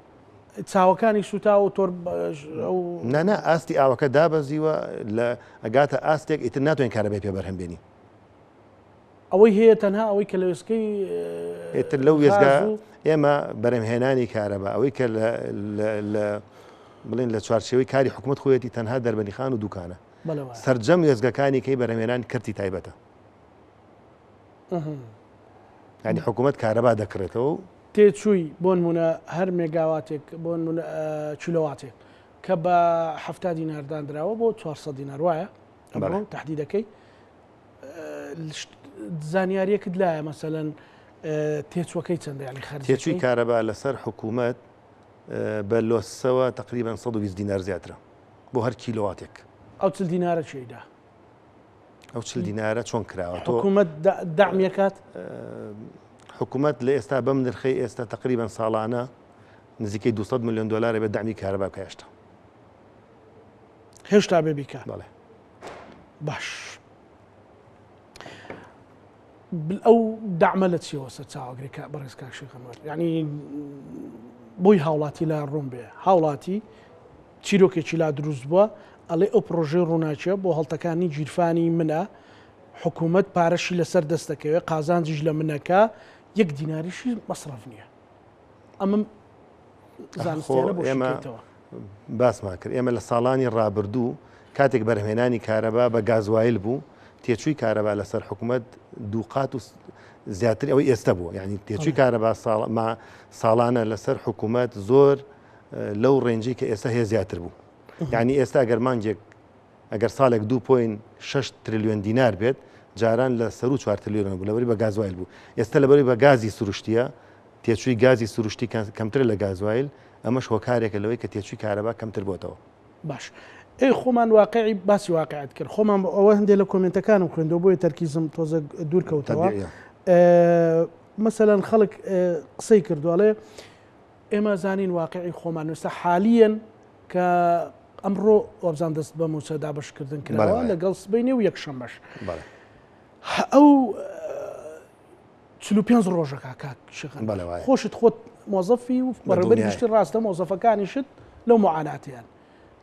چاوەکانی سوتا و تۆر نانا ئاستی ئاوەکە دابەزیوە لە ئەگاتە ئاستێک ئیتر ناتوانین کارەبای پێ بەرهەم بێنی ئەوەی هەیە تەنها ئەوەی کە لە وێستگەی ئێتر لەو وێزگا ئێمە بەرهەمهێنانی کارەبا ئەوەی کە بڵێن لە چوارچێوەی کاری حکوومەت خۆیەتی تەنها دەربەندی خان و دوکانە سەرجەم وێزگەکانی کەی بەرهەمهێنان کردی تایبەتە ینی حکوومەت کارەبا دەکرێتەوە تێچووی بۆ نمونە هەر مێگاواتێک بۆ چیلۆواتێک کە بە 7 دیناردان درراوە بۆ 400 دینار وایە تهدیدەکەی زانیاریەکت لایە مەسەلەن تێچوەکەی چەندە ینی خەرج تێچووی کارەبا لەسەر حکوومەت بە لۆسەوە تقریبا 120 دینار زیاترە بۆ هەر کیلۆواتێک ئەو 40 دینارە چێدا ئەو 40 دینارە چۆن کراوە حکوومەت دامیەکات حکوومەت لە ئێستا بەم نرخەی ئێستا تقریبا ساڵانە نزیکەی 200 میلیۆن دلار بە دامی کارەبا بکە هێشتا بێ بیکە باش ئەو دامە لە چیەوە سەر چاوەگرێکە بەڕێز کاکشەغانوەر یعنی بۆی هاوڵاتی لا ڕوون بێ هاوڵاتی چیرۆکێکی لا دروست بووە ئەڵێ ئەو پرۆژێ ڕووناچە بۆ هەڵتەکانی گیرفانی منە حکوومەت پارەشی لەسەر دەستەکەوێت قازانجیش لە منەکە 1 دیناریشی مەسرف نییە ئەمە زانستیانە بۆ شکێتەوە باسمان کرد ئێمە لە ساڵانی ڕابردوو کاتێک بەرهێنانی کارەبا بە گازوایل بوو تێچووی کارەبا لەسەر حکوومەت دووقات و زیاتر ئەوەی ئێستا بوو یعنی تێچووی کارەبا ساڵانە لەسەر حکوومەت زۆر لەو ڕێنجی کە ئێستا هەیە زیاتر بوو یعنی ئێستا گەرمانجێک ئەگەر ساڵێک 2.6 تریلیۆن دینار بێت جاران لە سەر و 4 تریلیۆن بوو لەبەری بە گازوایل بوو ئێستا لەبەری بە گازی سروشتیە تێچووی گازی سروشتی کەمتر لە گازوایل ئەمەش هۆکارێکە لەوەی کە تێچووی کارەبا کەمتر بۆتەوە باش ئەی خۆمان واقعی باسی واقعیت کرد خۆمان ئەوە هەندێک لە کۆمنتەکانم خوێندەوە بۆیە تەرکیزم تۆزە دوورکەوتەوە مەسەلەن خەڵک قسەی کردوڵێ ئێمە زانین واقعی خۆمان وێستا حالیەن کە ئەمڕۆ وەبزان دەست بە موچەدا بەشکردن کراوە لەگەڵ سبەینێ و یەکشەمبەش ئەو 45 ڕۆژەکە کاکشەغان خۆشت خۆت مۆزەفی و بەڕێوەبەری گشتی ڕاستە مۆزەفەکانیشت لەو معاناتیان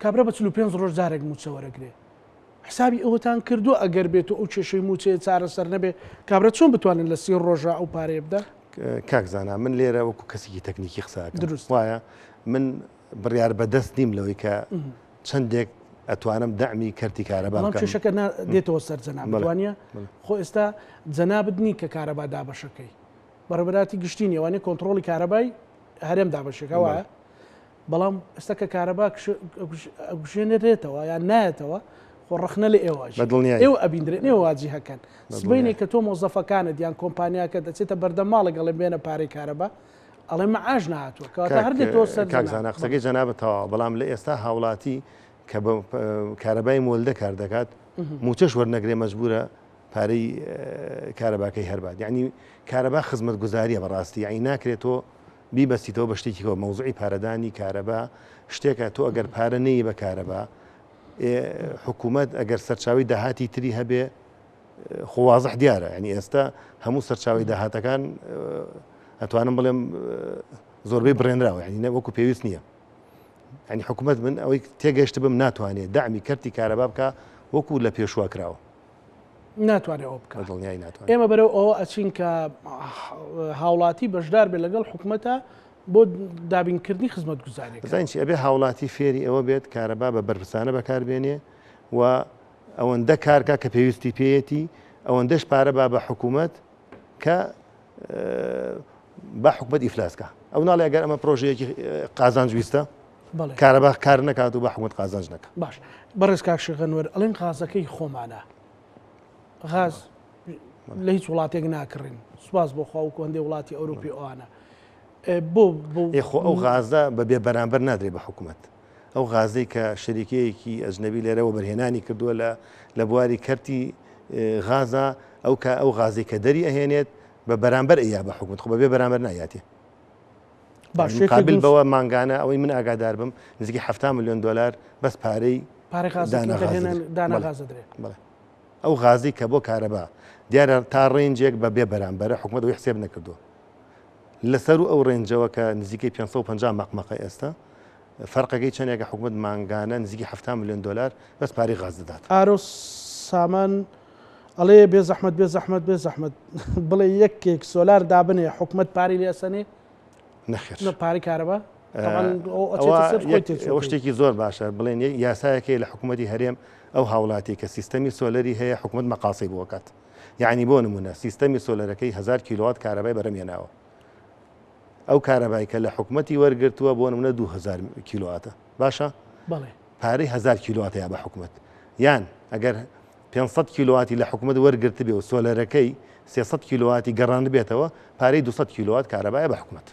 کابرا بە 45 ڕۆژ جارێک موچە وەرەگرێ حسابی ئەوەتان کردو ئەگەر بێت و ئەو کێشەی موچێ چارەسەر نەبێ کابرا چۆن بتوانن لە 30 ڕۆژە ئەو پارەیە بدە کاکزانە من لێرە وەکو کەسێکی تەکنیکی قساکەم دروست وایە من بڕیار بەدەست نیم لەوەی کە چەندێک ئەتوانم دەعمی کەرتی کارەبا بەڵام کێشەکە دێتەوە سەر جەناب وانە خۆ ئێستا جەنابت نی کە کارەبا دابەشەکەی بەڕێبەراتی گشتی نیەوانێ کۆنتترۆلی کارەبای هەرێم دابەشەکە وایە بەڵام ئێستا کە کارەبا گوژێنێتەوە یان نایەتەوە خۆ ڕخنە لە ئێوەژ ئێوە ئەبیندرێت نێوە واجی هەکەن سبینێک کە تۆ مۆزەفەکانت یان کۆمپانیاکە دەچێتە بەردەماڵە گەڵێ بێنە پارەی کارەبا ئەڵێ مەعاش نهاتووە کەواتە هەردێتەوە سەر کاکزانە قسەکەی جەنابەتەوە بەڵام لە ئێستا هاوڵاتی کە کارەبای مۆلدە کار دەکات موچەش وەرنەگرێ مەجبورە پارەی کارەباکەی هەربات یعنی کارەبا خزمەت گوزاریە بەڕاستی یعنی ناکرێتەوە بیبەستیتەوە بە شتێکیەوە مەوزوعی پارەدانی کارەبا شتێکە تۆ ئەگەر پارە نەیە بە کارەبا حکوومەت ئەگەر سەرچاوی داهاتی تری هەبێ خۆوازح دیارە ینی ئێستا هەموو سەرچاوی داهاتەکان ئەتوانم بڵێم زۆربەی بڕێنراوە ینی وەکو پێویست نییە ینی حکوومەت من ئەوەی تێگەشت بم ناتوانێت دامی کەرتی کارەبا بکە وەکو لە پێشوا کراوە ناتوانێت ئەو بکە دڵنیای ناتوانێت. ئێمە بەرەو ئەوە ئەچین کە هاوڵاتی بەشدار بێت لەگەڵ حکوومەتە بۆ دابینکردنی خزمەت گوزارێک زانچی ئەبێ هاوڵاتی فێری ئەوە بێت کارەبا بە بەرپرسانە بەکاربێنێ و ئەوەندە کارکە کە پێویستی پێیەتی ئەوەندەش پارە بە حکوومەت کە با حکومت ئیفلاسکە ئەو ناڵێ ئەگەر ئەمە پرۆژەیەکی قازانج ویستە کارەبا کار نکات و با حکومت قازانج نەکە. باش بەڕێز کاکشغەنوەر ئەڵێن غازەکەی خۆمانە غاز لە هیچ وڵاتێک ناکڕین سوپاس بۆ خواوکو هەندێک وڵاتی ئەوروپی ئەوانە بۆ ئەو غازە بەبێ بەرامبەر نادرێت بە حکوومەت ئەو غازەی کە شەریکەیەکی ئەجنەبی لێرەوە بەرهێنانی کردووە لە بواری کەرتی غازە ئەو غازی کە دەری ئەهێنێت بە بەرامبەر ئەیا بە حکوومەت خۆ بەبێ بەرامبەر نایاتێ قابل بەوە مانگانە ئەوەی من ئاگادار بم نزیکی 7 ملیۆن دلار بەس پارەی داناغازە درێت ئەو غازی کە بۆ کارەبا دیارە تا ڕێنجێک بەبێ بەرامبەرە حکوومەت ئەوی حسێب نەکردووە لەسەر و ئەو ڕێنجەوە کە نزیکەی 550 مەقمەقی ئێستا فەرقەکەی چەندێکە حکوومەت مانگانە نزیکی 7 ملیۆن دلار بەس پارەی غاز دەدات. ئارۆس سامان ئەڵێ بێ زەحمەت بێ زەحمەت بێ زەحمەت بڵێ یەکێک سۆلار دابنێ حکوومەت پاری لێسەنێ نەخێر پاری کارەبا ئەوە شتێکی زۆر باشە بڵێن یاسایەکەی لە حکوومەتی هەرێم ئەو هاوڵاتی کە سیستەمی سۆلەری هەیە حکوومەت مەقاسی بۆکات یعنی بۆ نمونە سیستەمی سۆلەرەکەی 1000 کیلووات کارەبای بەرەمێناوە ئەو کارەبای کە لە حکوومەتی وەرگرتووە بۆ نمونە 2000 کیلوواتە باشە پارەی 1000 کیلووات یا بە حکوومەت یان ئەگەر 500 کیلوواتی لە حکوومەت وەرگرت بێ و سۆلەرەکەی 300 کیلوواتی گەڕان بێتەوە پارەی 200 کیلووات کارەبایە بە حکوومەت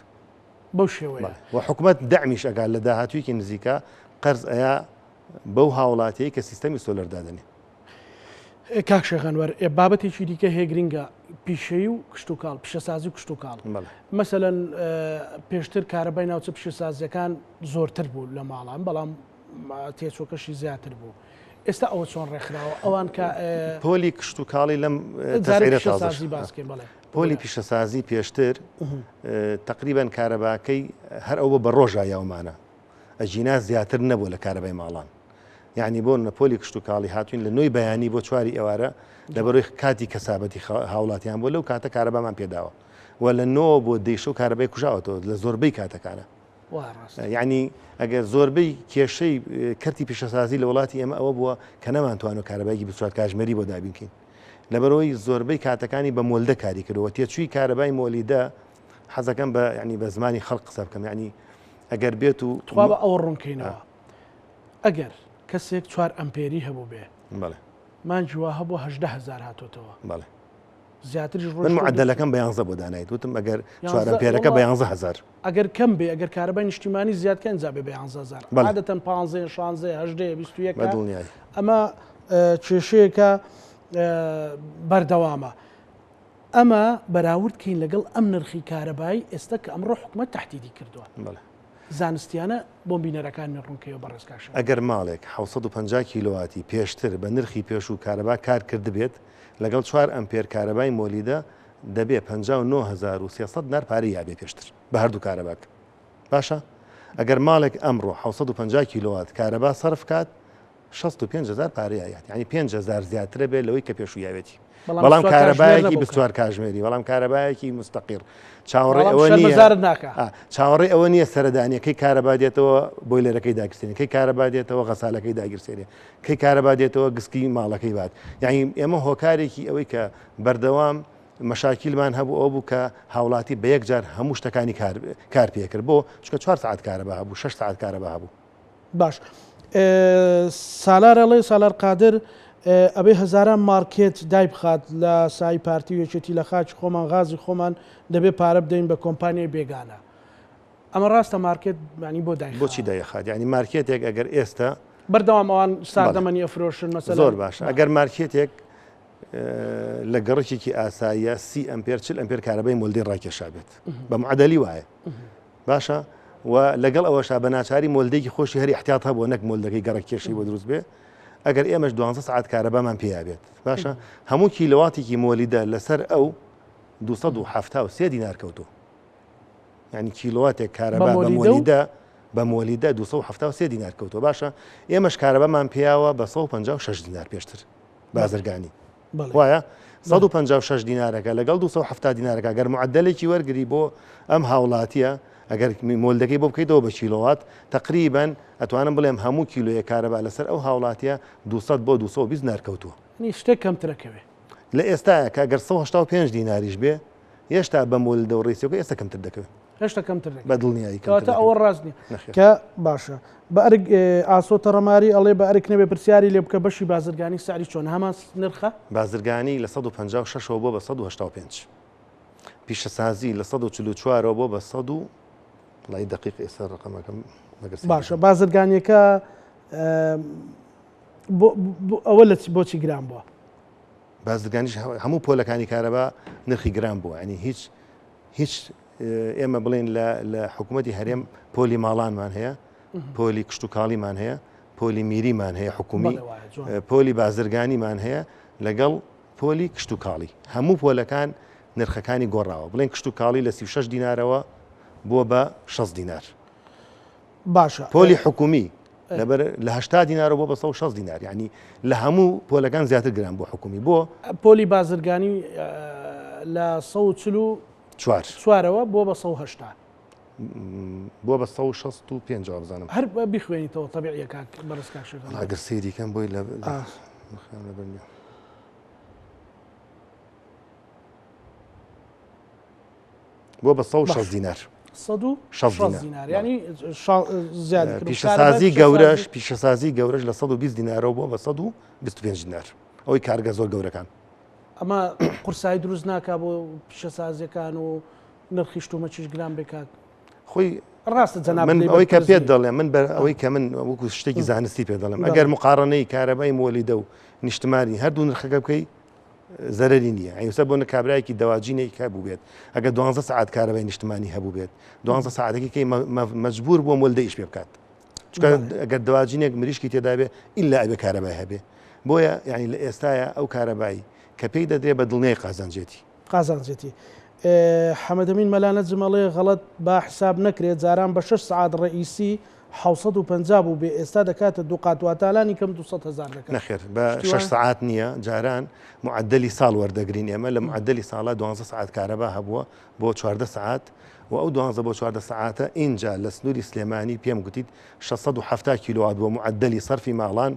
بەو شێوەیە و حکوومەت دەعمیش ئەگەر لە داهاتوویەکی نزیکە قەرز ئەیە بەو هاوڵاتەیە کە سیستەمی سۆلەردادنێ. کاک شێخەنوەر بابەتێکی دیکە هەیە گرنگە پیشەیی و کشتتوکاڵ پیشەسازی و کشتتوکاڵ مەسەلەن پێشتر کارەبای ناوچە پیشەسازیەکان زۆرتر بوو لە ماڵان بەڵام تێچۆکەشی زیاتر بوو ئێستا ئەوە چۆن ڕێکخراوە ئەوان کە پۆلی کشتتوکاڵی لەم باسکێ بڵێ پۆلی پیشەسازی پێشتر تقریبان کارەباکەی هەر ئەوە بە ڕۆژە یاومانە ئەژینا زیاتر نەبوو لە کارەبای ماڵان یعنی بۆ نەپۆلی کشتتوکاڵی هاتوین لە نوۆی بەیانی بۆ چواری ئێوارە لە بەرۆی کاتی کەسابەتی هاوڵاتیان بۆ لەو کاتە کارەبامان پێداوە و لە نۆ بۆ دەیشە و کارەبای کوژاوەتەوە لە زۆربەی کاتەکانە یعنی ئەگەر زۆربەی کێشەی کەرتی پیشەسازی لە وڵاتی ئێمە ئەوە بووە کە نەمانتوانە کارەبایکی بچوار کاژمەری بۆ دابینکەین لەبەرەوەی زۆربەی کاتەکانی بە مۆلدە کاری کردەوە تێچووی کارەبای مۆلیدە حەزەکەم بە ینی بە زمانی خەڵق قسە بکەم ینی ئەگەر بێت و توا بە ئەوە ڕوونکەینەوە ئەگەر کەسێک 4 ئەمپێری هەبوو بێ مانجیوا هەبوو 80000 هاتوتەوە زیاتریش من معدلەکەم بە 11 بۆ دانایت وتم ئەگەر 4 ئەمپێرەکە بە 11000 ئەگەر کەم بێ ئەگەر کارەبای نیشتیمانی زیادکەن جابێ بە 11000 عادەتەن 15 16 18 21 ئەمە کێشەیەکە بەردەوامە ئەمە بەراوردکەین لەگەڵ ئەم نرخی کارەبایی ئێستا کە ئەمڕۆ حکوومەت تەحدیدی کردووە زانستیانە بۆ بینەرەکانی ڕوونکەوە بەڕێزکاش ئەگەر ماڵێک 750 کیلوواتی پێشتر بە نرخی پێش و کارەبا کار کرد بێت لەگەڵ 4 ئەمپێر کارەبای مۆلیدە دەبێ 59300 نار پارەی یابێ پێشتر بە هەردوو کارەباک باشە ئەگەر ماڵێک ئەمڕۆ 750 کیلووات کارەبا سەرف کات 65000 پارەیەت ینی 5000 زیاترە بێت لەوەی کە پێش و یاوێتی بەڵام کارەبایەکی بچوار کاژمێری بەڵام کارەبایەکی مستەقیر چاوەڕێ ئەوە نییە چاوەڕێ ئەوە نییە سەردانیەکەی کارەبا دێتەوە بۆی لێرەکەی داگرسێنی کەی کارەبا دێتەوە غەسالەکەی داگرسێنێ کەی کارەبا دێتەوە گسکی ماڵەکەی بات یعنی ئێمە هۆکارێکی ئەوەی کە بەردەوام مەشاکیلمان هەبوو ئەو بوو کە هاوڵاتی بە یەکجار هەموو شتەکانی کار پێکرد بۆ چکە 4 ساعت کارەبا هەبوو 6 ساعت کارەبا هەبوو باش سالارەڵێ سالار قادر ئەبێ هەزاران مارکێت دای بخات لە سای پارتی وێچێتی لە خاچ خۆمان غازی خۆمان دەبێ پارە بدەین بە کۆمپانیای بێگانە ئەمە ڕاستە مارکێت ینی بۆ دای بۆچی دایخات ینی مارکێتێک ئەگەر ئێستا بەردەوام ئەوان ساردەمەنی ئەفرۆشن مەسەلا زۆر باش ئەگەر مارکێتێک لە گەڕێکێکی ئاساییە 30 ئەمپێر 40 ئەمپێر کارەبای مۆلدەی ڕاکێشا بێت بە معدەلی وایە باشە و لەگەڵ ئەوەشا بە ناچاری مۆلدێکی خۆشی هەری احتیاط هەبوو نەک مۆلدەکەی گەڕەکێشی بۆ دروست بێ ئەگەر ئێمەش 12 ساعت کارەبامان پێیا بێت باشە هەموو کیلوواتێکی مۆلیدە لەسەر ئەو 273 دینار کەوتو ینی کیلوواتێک کارەبا بە مۆلیدە بە مۆلیدا 273 دینار کەوتەوە. باشە ئێمەش کارەبامان پیاوە بە 156 دینار پێشتر بازرگانی وایە 156 دینارەکە لەگەڵ 270 دینارەکە گەر معدلێکی وەرگری بۆ ئەم هاوڵاتیە ئەگەر مۆلدەکەی بۆ بکەیتەوە بە کیلۆوات تقریبان ئەتوانم بڵێم هەموو کیلۆیە کارەبا لەسەر ئەو هاوڵاتیە 200 بۆ 220 دینار کەوتووە. شتێک کەمترەکەوێ لە ئێستاە کە گەر 185 دیناریش بێ هێشتا بە مۆلدە و ڕێسیەکە ئێستا کەمتر دەکەوێت هێشتا کەمتر بە دڵنیایی کەواتە ئەوە ڕاست نییە کە باشە بە ئەرگ ئاسۆتە ڕەماری ئەڵێ بە ئەرک نەبێ پرسیاری لێ بکە بەشی بازرگانی ساری چۆن هەمان نرخە بازرگانی لە 156 بۆ بە 185 پیشەسازی لە 144 بۆ بە 100 لای دقیق ئێستا ڕقەمەکەم باشە بازرگانیەکە ئەوە لە بۆچی گران بووە بازرگانیش هەموو پۆلەکانی کارەبا نرخی گران بووە ینی هیچ ئێمە بڵێن لە حکوومەتی هەرێم پۆلی ماڵانمان هەیە پۆلی کشت و کاڵیمان هەیە پۆلی میریمان هەیە حکومی پۆلی بازرگانیمان هەیە لەگەڵ پۆلی کشت و کاڵی هەموو پۆلەکان نرخەکانی گۆڕاوە بڵێن کشت و کاڵی لە 36 دینارەوە بۆ بە 6 دینار باشە پۆلی حکومی لە 80 دینار بۆ بە 160 دینار یعنی لە هەموو پۆلەکان زیاتر گران بۆ حکومی بۆ پۆلی بازرگانی لە 144ەوە بۆ بە 180 بۆ بە 165 بزانم هەر بیخوێنیتەوە تەبیعیە کاک بەڕێز کاک شێخ ئەگەر سەیری کەم بۆی لە بۆ بە 160 دینار 160 دینار ینی زیاد پیشەسازی گەورەش لە 120 دینارەوە بۆ بە 125 دینار ئەوەی کارگە زۆر گەورەکان ئەمە قورسایی دروست ناکا بۆ پیشەسازیەکان و نرخی شتومەچیش گران بێکات خۆی ڕاستە جەناب من ئەوەی کە پێت دەڵێم من ئەوەی کە من وەکو شتێکی زانستی پێ دەڵێم ئەگەر مقارنەی کارەبای مۆلیدە و نیشتمانی هەردوو نرخەکە بکەی زەرری نییە ئەیسا بۆ نەکابراایکی دەواجینەی هەبوو بێت ئەگەر 12 ساعت کارەبای نیشتمانی هەبوو بێت 12 ساعتێکی کەی مەجبور بۆ مۆلدە ئیش پێ بکات ئەگەر دەواجینێک مریشکی تێدا بێ ئیلا ئەبێ کارەبای هەبێ بۆیە یعنی لە ئێستاە ئەو کارەبایی کە پێی دەدرێ بە دڵنیای قازانجێتی حەمەدەمین مەلانە جمەڵێ غەڵەت با حساب نەکرێت جاران بە 6 سعات ڕئیسی 650 بوو بێ ئێستا دەکاتە دوو قاتواتالانی کەم 200,000 دەکات نەخێر بە 6 سعات نییە جاران معدلی ساڵ وەردەگرین ئێمە لە معدلی ساڵە 12 سعات کارەبا هەبووە بۆ 14 سعات و ئەو 12 بۆ 14 سعاتە اینجا لە سنووری سلێمانی پێم گوتیت 670 کیلووات بۆ معدلی سەرفی ماڵان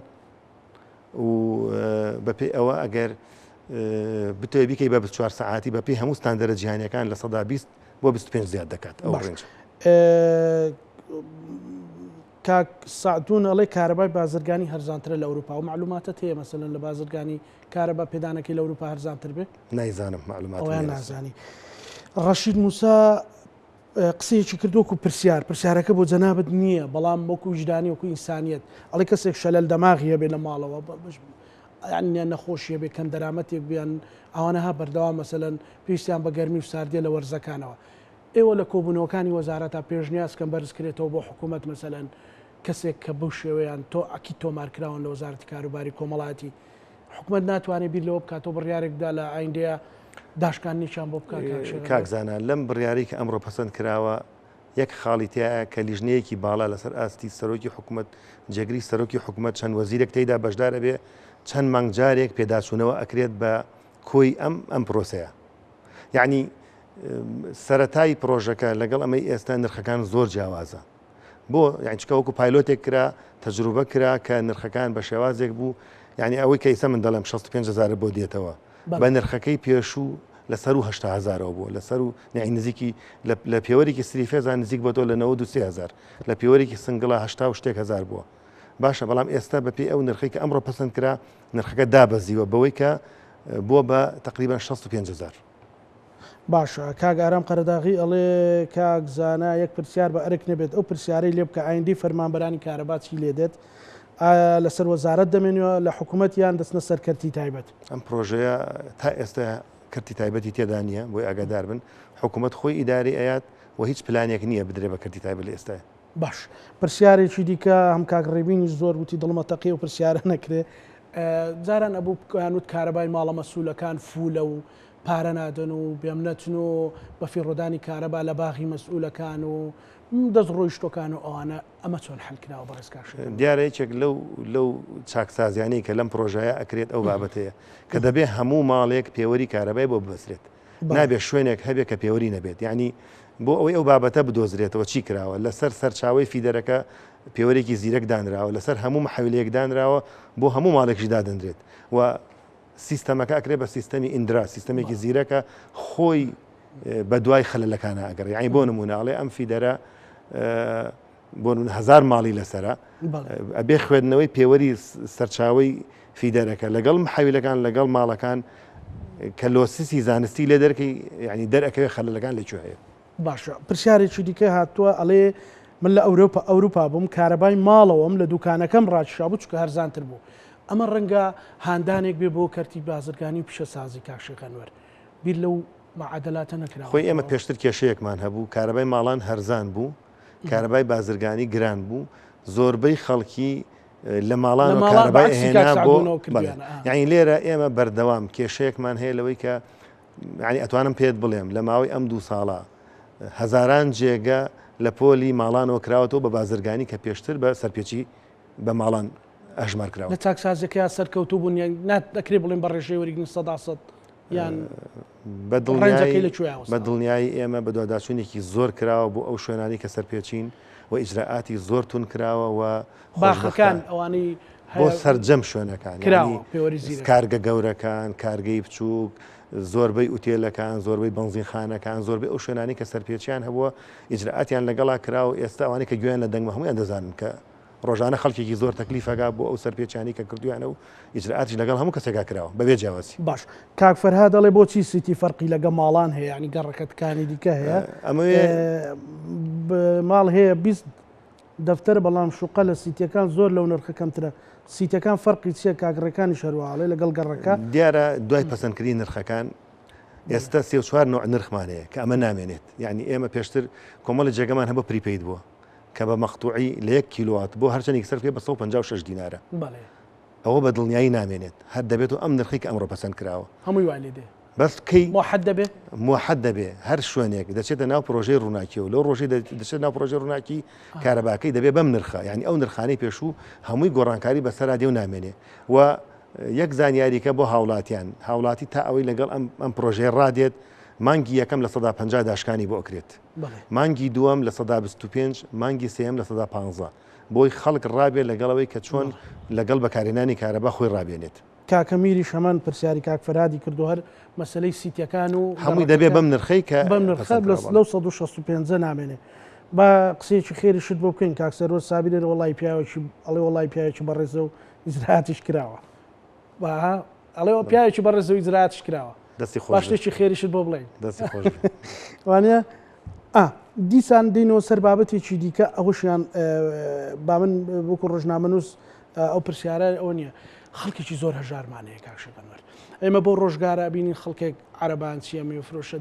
و بەپێی ئەوە ئەگەر بتەوێت بیکەی بە 4 سعاتی بە پێی هەموو ستاندەرە جیهانیەکان لە 120 بۆ 25 زیاد دەکات ئەو ڕێنج کاک سعدون ئەڵێ کارەبای بازرگانی هەرزانترە لە ئەوروپا و معلوماتە هەیە مەسەلەن لە بازرگانی کارەبا پێدانەکەی لە ئەوروپا هەرزانتر بێ نایزانم معلومات نازانی ڕەشید موسا قسەیەکی کردووەکو پرسیارەکە بۆ جەنابەت نییە بەڵام وەکو وجدانی وەکو ئینسانیەت ئەڵێ کەسێک شەلەل دەماغیە بێ لە ماڵەوە یان نەخۆشیە بێ کەم دەرامەتێک بیان ئەوانەها بەردەوام مەسەلەن پێویستیان بە گەرمی و ساردیە لە وەرزەکانەوە ئێوە لە کۆبوونەوەکانی وەزارەتە پێشنیازکەم بەرزکرێتەوە بۆ حکوومەت مەسەلەن کەسێک کە بەو شێوەیان تۆ ئەکی تۆمارکراون لە وەزارەتی کاروباری کۆمەڵاتی حکوومەت ناتوانێت بیر لەوە بکاتەوە بڕیارێکدا لە ئایندەیە داشکان نیشان بۆ بکات کاکزانە لەم بڕیاری کە ئەمڕۆ پەسەند کراوە یەک خاڵی تایە کە لیژنەیەکی باڵا لەسەر ئاستی سەرۆکی حکوومەت جێگری سەرۆکی حکوومەت چەند وەزیرێک تێیدا بەشدارە بێ چەند مانگ جارێک پێداچوونەوە ئەکرێت بە کۆی ئەم پرۆسەیە یعنی سەرەتای پرۆژەکە لەگەڵ ئەمەی ئێستا نرخەکان زۆر جیاوازە بۆ یعنی چکە وەکو پایلۆتێک کرا تەجروبە کرا کە نرخەکان بە شێوازێک بوو یعنی ئەوەی کە ئیسە من دەڵێم 65,000 بۆ دێتەوە بە نرخەکەی پێشوو لەسەر و 80,000 بوو لەسەر و نزیکی لە پێوەرێکی سریفێزان نزیک بۆ تۆ لە 93,000 لە پێوەرێکی سنگڵە 80 شتێک هزار بووە باشە بەڵام ئێستا بەپێی ئەو نرخی کە ئەمڕۆ پەسەند کرا نرخەکە دابەزیوە بەوەی کە بۆ بە تقریبا 65,000 باشە کاک ئارام قەرەداغی ئەڵێ کاک زانا یەک پرسیار بە ئەرک نەبێت ئەو پرسیارەی لێ بکە ئایندەی فەرمانبەرانی کارەباچی لێدێت لەسەر وەزارەت دەمێنەوە لە حکوومەت یان دەستنە سەر کەرتی تایبەت ئەم پرۆژەیە تا ئێستا کەرتی تایبەتی تێدا نییە بۆی ئاگادار بن حکوومەت خۆی ئیداری ئەیات و هیچ پلانێک نییە بدرێ بە کەرتی تایبەت لە ئێستا باش پرسیارێکی دیکە هەم کاک ڕێبینی زۆر وتی دڵمە تەقی و پرسیارە نەکرێ جاران ئەبوو بکویانوت کارەبای ماڵە مەسوولەکان فولە و پارە نادەن و بێمنەتن و بەفیڕۆدانی کارەبا لە باغی مەسئولەکان و دەست ڕۆیشتەکان و ئەوانە ئەمە چۆن حەلکراوە بەڕێزکاش دیارەیەکێک لەو چاکسازیانەی کە لەم پرۆژەیە ئەکرێت ئەو بابەتەیە کە دەبێت هەموو ماڵێک پێوەری کارەبای بۆ ببەسرێت نابێت شوێنێک هەبێت کە پێوەری نەبێت یعنی بۆ ئەوەی ئەو بابەتە بدۆزرێتەوە چی کراوە لەسەر سەرچاوی فیدەرەکە پێوەرێکی زیرەک دانراوە لەسەر هەموو محەویلەیەک دانراوە بۆ هەموو ماڵێکشی دادەندرێت و سیستەمەکە ئەکرێت بە سیستەمی ئیندرا سیستەمێکی زیرەکە خۆی بە دوای خەلەلەکانە ئەگەڕ یعنی بۆ نموناڵێ ئەم فیدەرە بۆ 1000 ماڵی لەسرە ئەبێ خوێندنەوەی پێوەری سەرچاوی فیدەرەکە لەگەڵ محەویلەکان لەگەڵ ماڵەکان کە لۆسیسی زانستی لێ دەرکەی ینی دەرەکەوێت خەلەلەکان لەکوێ هەیە باشە پرسیارێکی دیکە هاتووە ئەڵێ من لە ئەوروپا بووم کارەبای ماڵەوەم لە دوکانەکەم ڕاکێشا بوو چکە هەرزانتر بوو ئەمە ڕەنگە هاندانێک بێ بۆ کەرتی بازرگانی و پیشەسازی کاشەکەنوەر بیر لەو معادلاتە نەکراوە خۆی ئێمە پێشتر کێشەیەکمان هەبوو کارەبای ماڵان هەرزان بوو کارەبای بازرگانی گران بوو زۆربەی خەڵکی لە ماڵان و کارەبای هێنا بۆ یعنی لێرە ئێمە بەردەوام کێشەیەکمان هەیە لەوەی کە ینی ئەتوانم پێت بڵێم لە ماوەی ئەم 2 ساڵە هەزاران جێگە لە پۆلی ماڵانەوە کراوەتەوە بە بازرگانی کە پێشتر بە سەرپێکی بە ماڵان ئەژمار کراوە لە چاکسازەکەی سەرکەوتوو بوون ناتەکرێ بڵێن بە ڕێژەی وەریگرن 100 یان بە دڵنیایی ئێمە بە دوواداچوونێکی زۆر کراوە بۆ ئەو شوێنانی کە سەرپێچین و ئیجراعاتی زۆر تون کراوە و باخەکان ئەوانەی بۆ سەرجەم شوێنەکان کارگە گەورەکان کارگەی بچووک زۆربەی ئوتێلەکان زۆربەی بنزینخانەکان زۆربەی ئەو شوێنانی کە سەرپێچیان هەبووە ئیجراعاتیان لەگەڵا کراوە ئێستا ئەوانەی کە گوێیان لە دەنگمە هەموویان دەزانن کە ڕۆژانە خەڵکێکی زۆر تەکلیفەکە بۆ ئەو سەرپێچانی کە کردویانە و ئیجراعاتی لەگەڵ هەموو کەسێکا کراوە بەبێ جیاواسی باش کاک فەرهاد دەڵێ بۆچی سیتی فەرقی لەگە ماڵان هەیە ینی گەڕەکەتەکانی دیکە هەیە ماڵ هەیە 20 دەفتەر بەڵام شوقە لە سیتیەکان زۆر لەو نرخە کەمترە سیتەکان فەرقی چیە کاگڕەکانی شەروعاڵێ لەگەڵ گەڕەکە دیارە دوای پەسەندکردنی نرخەکان ئێستا 34 نوع نرخمانەیە کە ئەمە نامێنێت یعنی ئێمە پێشتر کۆمەڵی جێگەمان هەبە پریپید بووە کە بە مەقتوعی لە 1 کیلووات بۆ هەرچەندێک سەر پێ بە 156 دینارە ئەوە بە دڵنیایی نامێنێت هەر دەبێت و ئەم نرخی کە ئەمڕۆ پەسەند کراوە هەمووی وای لێ دێ بەس کەی موحەد دەبێ هەر شوێنێک دەچێتە ناو پرۆژەی ڕووناکی و لەو ڕۆژەی دەچێت ناو پرۆژەی ڕووناکی کارەباکەی دەبێت بەم نرخە یعنی ئەو نرخانەی پێشوو هەمووی گۆڕانکاری بەسەرا دێ و نامێنێ و یەک زانیاریکە بۆ هاوڵاتی تا ئەوەی لەگەڵ ئەم پرۆژەیە ڕادێت مانگی یەکەم لە 150 داشکانی بۆ ئەکرێت مانگی دووەم لە 125 مانگی سێم لە 115 بۆی خەڵک ڕابێت لەگەڵەوەی کە چۆن لەگەڵ بەکارهێنانی کارەبا خۆی ڕابێنێت کاکەمیری شەمان پرسیاری کاک فەرهادی کردو هەر مەسلەی سیتیەکان و هەمووی دەبێت بەم نرخەی کە بەم نرخ لەو 165 نامێنێ با قسەیەکی خێریشت بۆ بکەین کاکسەرۆ سابیرێ وڵی پیاوێکی ئەڵێ وڵی پیاوێکی بەڕێزە و ئیزراعاتیش کراوە ئەڵێ پیاوێکی بەڕێزە و ئیزراعاتیش کراوە دەستی خۆش باشتێکی خێریشت بۆ بڵێن دەستی خۆش وانە دیسان دێنەوە سەر بابەتێکی دیکە ئەوەشیان با من بۆکو ڕۆژنامەنووس ئەو پرسیارە ئەوە نییە خەڵکێکی زۆر هەژارمانەیە کاکشەکەنوەر ئێمە بۆ ڕۆژگارە بینین خەڵکێک عەرەبان چیەمی و فرۆشە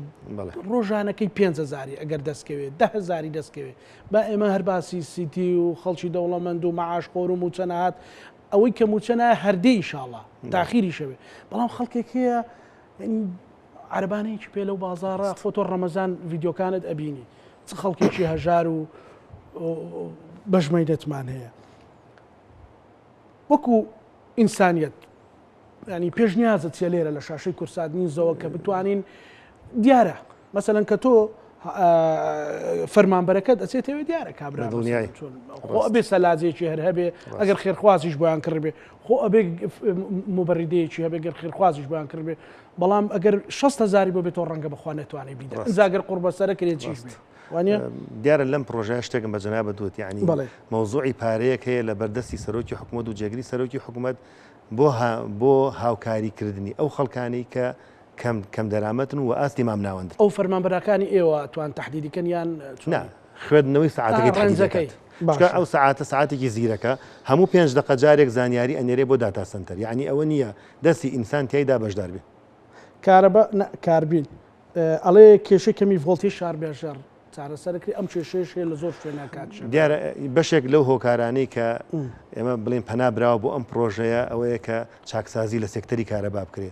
ڕۆژانەکەی 5,000 ئەگەر دەستکەوێت 10,000 دەستکەوێت با ئێمە هەر باسی سیتی و خەڵکی دەوڵەمەند و مەعاش خۆر و موچەنەهات ئەوەی کە موچەنە هەردەی ئینشاڵڵا تاخیری شەوێ بەڵام خەڵکێک هەیە عەرەبانەیەکی پێ لەو بازاڕە فۆتۆ ڕەمەزان ڤیددیۆکانت ئەبینی چ خەڵکێکی هەژار و بەژمەی دەتمان هەیە وەکو ئینسانیەت ینی پێشنیازت چێ لێرە لە شاشەی کورسادنی زەوە کە بتوانین دیارە مەسەلەن کە تۆ فەرمانبەرەکەت ئەچێتەوە دیارە کابرا خۆ ئەبێ سەلاجێکی هەر هەبێ ئەگەر خێرخوازیش بۆیان کردبێ خۆ ئەبێ مبەریدەیەکی هەبێ گەر خێرخوازیش بۆیان کردبێ بەڵام ئەگەر 6,000 بۆ بێتەوە ڕەنگە بەخوا نەتوانێت بیدە ئەگەر قوربەسەرە کرێت چیش بێ وانە دیارە لەم پرۆژە شتێکم بە جەنابە دوت یعنی مەوزوعی پارەیەک هەیە لە بەردەستی سەرۆکی حکوومەت و جێگری سەرۆکی حکوومەت بۆ هاوکاریکردنی ئەو خەڵکانی کە کەم دەرامەتن و ئاستی مام ناوەند ئەو فەرمانبەرەکانی ئێوە توان تەحدیدیکەن یان خوێندنەوەی سەعاتەکەی ڕەنجەکەی ئەو سەعاتێکی زیرەکە هەموو 5 دقە جارێک زانیاری ئەنێرێ بۆ داتا سنتەر یعنی ئەوە نییە دەستی ئینسان تیایدا بەشدار بێ کارەبە کاربین ئەڵێ کێشە کەمی ڤۆڵتی شاربێژەر چارەسەرکری ئەم کێشەیەش هەیە لە زۆر شوێناکات دیارە بەشێک لەو هۆکارانەی کە ئێمە بڵێن پەنابراوە بۆ ئەم پرۆژەیە ئەوەیە کە چاکسازی لە سێکتەری کارەبا بکرێ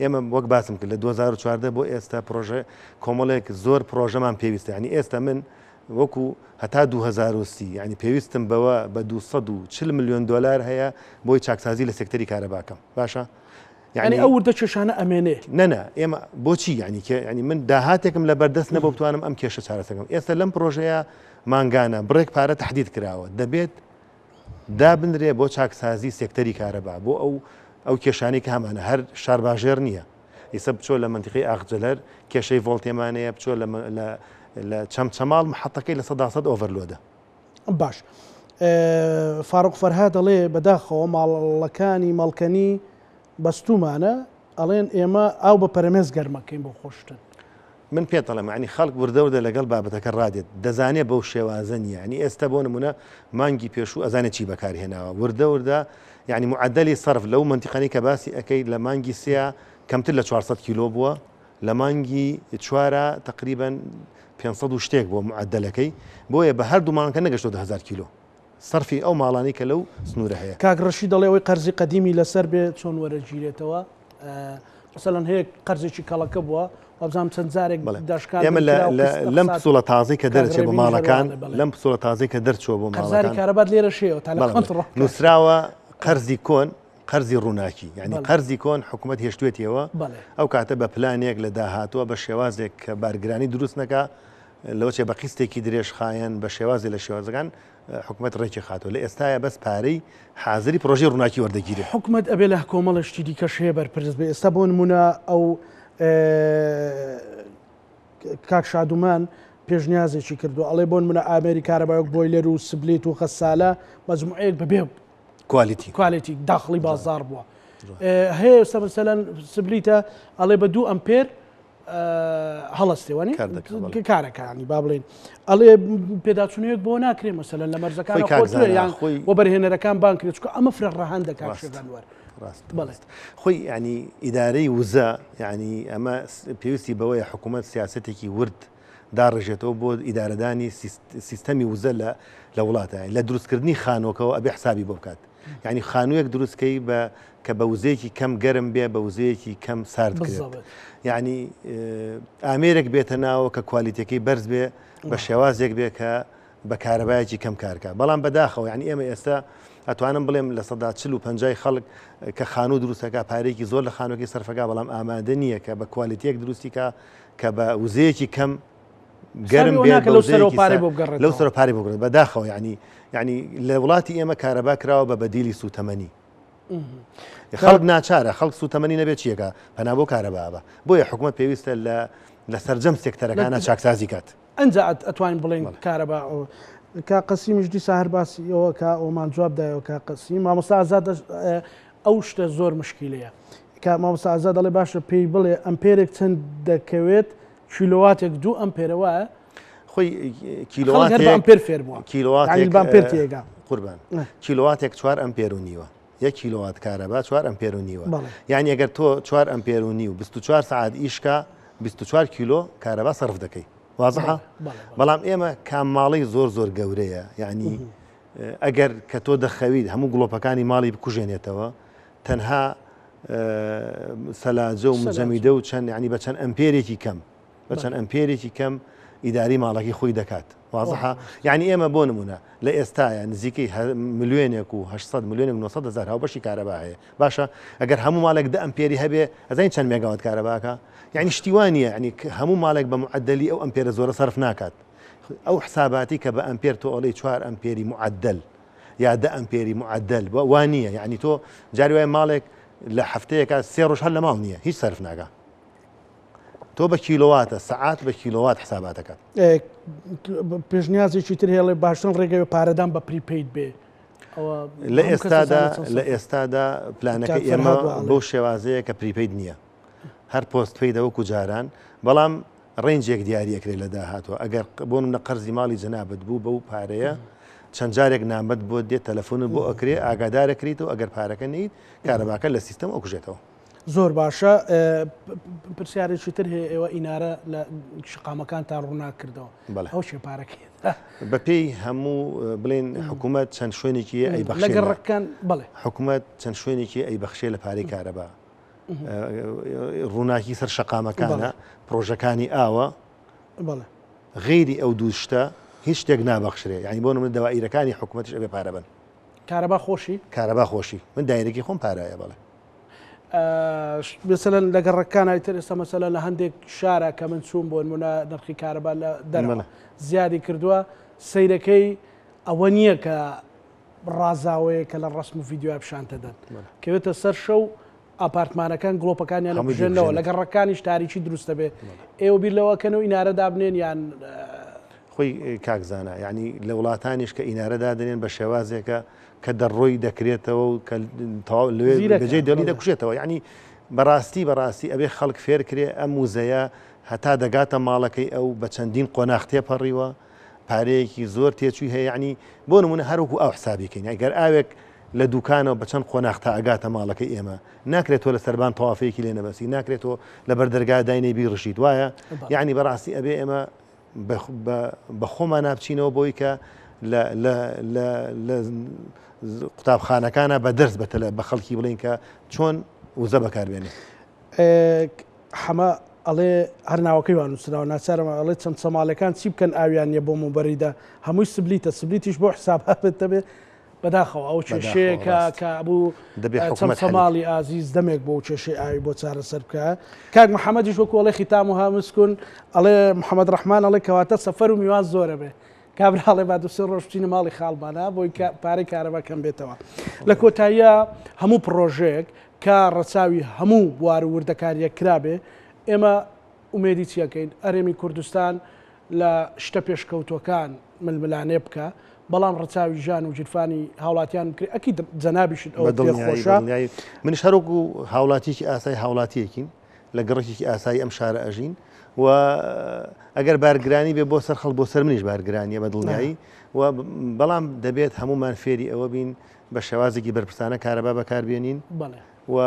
ئێمە وەک باسم کرد لە 2014 بۆ ئێستا پرۆژە کۆمەڵێک زۆر پرۆژەمان پێویستە ینی ئێستا من وەکو هەتا 2030 ینی پێویستم بەوە بە 240 میلیۆن دلار هەیە بۆی چاکسازی لە سێکتەری کارەباکەم باشە ینی ئەو وردە کێشانە ئەمێنێ نەنا ئێمە بۆچی ینی من داهاتێکم لە بەردەست نەبە بتوانم ئەم کێشە چارەسەکەم ئێستا لەم پرۆژەیە مانگانە بڕێک پارە تهدید کراوە دەبێت دابنرێ بۆ چاکسازی سێکتەری کارەبا بۆ ئەو کێشانی کە هەمانە هەر شارباژێر نییە ئێستا بچۆ لە منتیقی ئاغجلەر کێشەی ڤۆڵتێمانەیە بچۆ لە چەمچەماڵ محەتەکەی لە 100 ئۆڤەرلۆدە باش فاروق فەرها دەڵێ بەداخەوە ماڵەکانی مەڵکەنی بەستومانە ئەڵێن ئێمە ئاو بە پەرەمێز گەرمەکەین بۆ خۆشتن من پێ دەڵێم ینی خەڵک وردەوردە لەگەڵ بابەتەکە ڕادێت دەزانێت بەو شێوازە نیە ینی ئێستا بۆ نمونە مانگی پێشوو ئەزانێت چی بەکارهێناوە وردەوردە یعنی معدلی صرف لەو منتیقەی کە باسی ئەەکەی لە مانگی سێ کەمتر لە 400 کیلۆ بووە لە مانگی چوارە تقریبا 500 شتێک بۆ معدلەکەی بۆیە بە هەردوو مانگەکە نەگەشتۆ 1000 کیلۆ صرفی ئەو ماڵانی کە لەو سنوورە هەیە کاگڕەشی دەڵێ ئەوەی قەرزی قەدیمی لەسەر بێ چۆن وەرەگیرێتەوە مثلەن هەیە قەرزێکی کەڵەکە بووە وابزانام چەند جارێک داشکان ئێمە لەم پسوڵە تازی کە دەرچێت بۆ ماڵەکان لەم پسوڵە تازی کە دەرچوە بۆ ماڵەکان کارەبات لێرە شێەوە تا نووسراوە قەرزی کۆن قەرزی ڕووناکی یعنی قەرزی کۆن حکوومەت هێشتوێتیەوە ئەو کاتە بە پلانێک لە داهاتوە بە شێوازێک کە بارگرانی دروست نەکە لەوەچێ بە قیستێکی درێژخایەن بە شێوازی لە شێوازەکان حکوومەت ڕێکی خاتەوە لە ئێستاە بەس پارەی حازری پرۆژی ڕووناکی وەردەگیرێت حکوومەت ئەبێ لە کۆمەڵشتی دیکەش هەیە بەرپرس بێ ئێستا بۆ نمونە ئەو کاک شادومان پێشنیازێکی کردو ئەڵێ بۆن منە ئامێری کارەبایەک بۆیلەر و سبلیت و خەسالە مەجموعەیەک بەبێ کوالیتی داخڵی بازار بووە هەیە ئێستا مەسەلەن سبلیتە ئەڵێ بە 2 ئەمپێر هەڵستێوانی کارەکانی با بڵێن ئەڵێ پێداچونەیەک بۆ ناکرێ مەسەلەن لە مەرزەکان خۆتوێ یان بۆ بەرهێنەرەکان بانکرێت چکە ئەمە فرە ڕەهان دەکات شێگەنوەر ڕاست خۆی ینی ئیدارەی وزە ینی ئەمە پێویستی بەوەیە حکوومەت سیاسەتێکی ورد داڕژێتەوە بۆ ئیدارەدانی سیستەمی وزە لە وڵاتە لە دروستکردنی خانۆکەوە ئەبێ حسابی بۆ بکات یعنی خانوویەک دروستکەی کە بە وزەیەکی کەم گەرم بێ بە وزەیەکی کەم سارد بکرێت یعنی ئامێرێک بێتە ناوە کە کوالیتەکەی بەرز بێ بە شێوازێک بێ کە بە کارەبایەکی کەم کارکە بەڵام بەداخەوە یعنی ئێمە ئێستا ئەتوانم بڵێم لە 140 خەڵک کە خانوو دروستەکە پارێکی زۆر لە خانووەکەی سەرفەکە بەڵام ئامادە نییە کە بە کوالیتیەک دروستیکە کە بە وزەیەکی کەم گەرم بێت لەو سەر پارێ بگرێت بەداخەوە ینی لە وڵاتی ئێمە کارەبا کراوە بە بەدیلی سوتەمەنی خەڵک ناچارە خەڵک سوتەمەنی نەبێت چیەکە پەنا بۆ کارەبا بە بۆیە حکوومەت پێویستە لە سەرجەم سێکتەرەکانە چاکسازی کات ئەنجا ئەتوانین بڵێن کارەبا کا قەسیمیش دیسا هەر باسیەوە کە ئەومان جوابدایەوە کا قەسیم مامۆستا ئازاد ئەو شتە زۆر مشکیلەیە کە مامۆستا ئازاد دەڵێ باشە پێی بڵێ ئەمپێرێک چەند دەکەوێت کیلۆواتێک 2 ئەمپێرەوە خۆی کیلۆواتێک فێر بووە کیلۆواتێک قوربان کیلۆواتێک 4 ئەمپێر و نیوە 1 کیلۆوات کارەبا 4 ئەمپێر و نیوە یعنی ئەگەر تۆ 4 ئەمپێر و نی و 24 ساعت ئیشکا 24 کیلۆ کارەبا سەرف دەکەی وازحە بەڵام ئێمە کامماڵی زۆر گەورەیە یعنی ئەگەر کە تۆ دەخەوید هەموو گڵۆپەکانی ماڵی بکوژێنێتەوە تەنها سەلاجە و مجەمیدە و چەند ینی بە چەند ئەمپێرێکی کەم بە چەند ئەمپێرێکی کەم ئیداری ماڵەکەی خۆی دەکات وازحە یعنی ئێمە بۆ نمونە لە ئێستاە نزیکەی ملیۆنێک و 800 ملیۆنێک 900 هاوبەشی کارەبا هەیە باشە ئەگەر هەموو ماڵێک 10 ئەمپێری هەبێ ئەزین چەند مێگاوات کارەباکە یعنی شتیوانیە ینی هەموو ماڵێک بە معدلی ئەو ئەمپێرە زۆرە سەرف ناکات ئەو حساباتی کە بە ئەمپێر تۆ ئەڵێ 4 ئەمپێری معدل یا 10 ئەمپێری معدل وانە یعنی تۆ جاری وای ماڵێک لە هەفتەیەکە 3 ڕۆژ هەر لە ماڵ نییە هیچ سەرف ناکە تۆ بە کیلۆواتە سەعات بە کیلۆوات حساباتەکەات پێشنیازێکی تر هێڵێ باشترین ڕێگەی پارەدان بە پریپید بێ لە ئێستادا پلانەکە ئێمە بەو شێوازەیە کە پریپید نییە هەر پۆست پێی دەوەکو جاران بەڵام ڕێنجێک دیارەکرێت لە داهاتوە ئەگەر بۆ منە قەرزی ماڵی جەنابەت بوو بەو پارەیە چەند جارێک نامەت بۆ دێت تەلەفۆنت بۆ ئەکرێ ئاگادارەکریت و ئەگەر پارەکە نیت کارەباکە لە سیستەم ئەوکوژێتەوە زۆر باشە پرسیارێکی تر هەیە ئێوە ئینارە لە شقامەکان تا ڕووناکردەوە ئەو شێ پارەکەیت بەپێی هەموو بڵێن حکوومەت چەند شوێنێکی ئەی بەخشێ لەگەڕەکان بڵێ حکوومەت چەند شوێنێکی ئەی بەخشێ لە پارەی کارەبا ڕووناکی سەر شەقامەکانە پرۆژەکانی ئاوە غیری ئەو دووشتە هیچ شتێک نابەخشرێ، یعنی بۆ من دەوائیرەکانی حکوومەتیش ئەبێ پارە بن. کارەبا خۆشی کارەبا خۆشی من دایرێکی خۆم پارایە بەڵێ. مثلەن لە گەڕەکانای تر ئێستا مەسەلە لە هەندێک شارە کە من چوون بۆ نمونە نرخی کارەبا لە دەرەوە زیادی کردووە، سەیرەکەی ئەوە نییە کە ڕازاوەیە کە لە ڕسم و ڤیددیوە پیشانتە دەن کەوێتە سەر شەو ئاپارتمانەکان گڵۆپەکانیان لە بژێنەوە لە گەڕەکانیش تاریکی دروستە بێ ئێوە بیر لەوەکەنەوە ئینارە دابنێن یان خۆی کاکزانە، یعنی لە وڵاتانیش کە ئینارەدا دەنێن بە شێوازێکە کە دەڕۆی دەکرێتەوە و بەجێ دڵی دەکوشێتەوە، یعنی بەڕاستی ئەبێ خەڵک فێرکرێ ئەم وزەیە هەتا دەگاتە ماڵەکەی ئەو بە چەندین قۆناغ تێپەڕیوە پارەیەکی زۆر تێچووی هەیە، یعنی بۆ نمونە هەروکو ئەو حسابیکەین ئەگەر ئاوێک لە دوکانەوە بە چەند قۆناغ تا ئەگاتە ماڵەکەی ئێمە ناکرێتەوە لە سەربان تەوافەیەکی لێ نەبەسی، ناکرێتەوە لە بەردەرگا داینەی بیڕشید وایە، یعنی بەڕاستی ئەبێ ئێمە بە خۆمان نابچینەوە بۆی کە لە قوتابخانەکانە بە دەرس بە خەڵکی بڵین کە چۆن وزە بەکاربێنێ. حەمە ئەڵێ هەر ناوەکەی وانووسراوە ناچارەمە ئەڵێ چەند سەماڵەکان چی بکەن ئاویان نیە بۆ موبەریدا هەمووی سبلیتیش بۆ حساب هەبێتە بێ بەداخەوە ئەو کێشەیەکە کە بوو چەند سەماڵی ئازیز دەمێک بۆ کێشەی ئاوی بۆ چارەسەر بکە. کاک محەممەدیش وەکو ئەڵێ خیتام و هامسکون ئەڵێ محەممەد ڕەحمان ئەڵێ کەواتە سەفەر و میوان زۆرە بێ کابراڵێ با دوسێ ڕۆژ بچینە ماڵی خاڵمانە بۆی پارەی کارەبا کەم بێتەوە. لە کۆتاییە هەموو پرۆژەیەک کە ڕەچاوی هەموو بوار و وردەکاریە کرابێ ئێمە ئومێدی چیەکەین ئەرێمی کوردستان لە شتە پێشکەوتوەکان ململانێ بکە بەڵام ڕەچاوی ژان و جرفانی هاوڵاتیان بکرێت ئەکی جەنابیشت ئەوە خۆشە منش هەروکو هاوڵاتیکی ئاسای هاوڵاتیەکین لە گەڕێکی ئاسایی ئەم شارە ئەژین و ئەگەر بارگرانی بێ بۆ سەر خەڵ بۆ سەر منیش بارگرانیە بە دڵنیایی و بەڵام دەبێت هەمومان فێری ئەوە بین بە شێوازێکی بەرپرسانە کارەبا بەکاربێنین و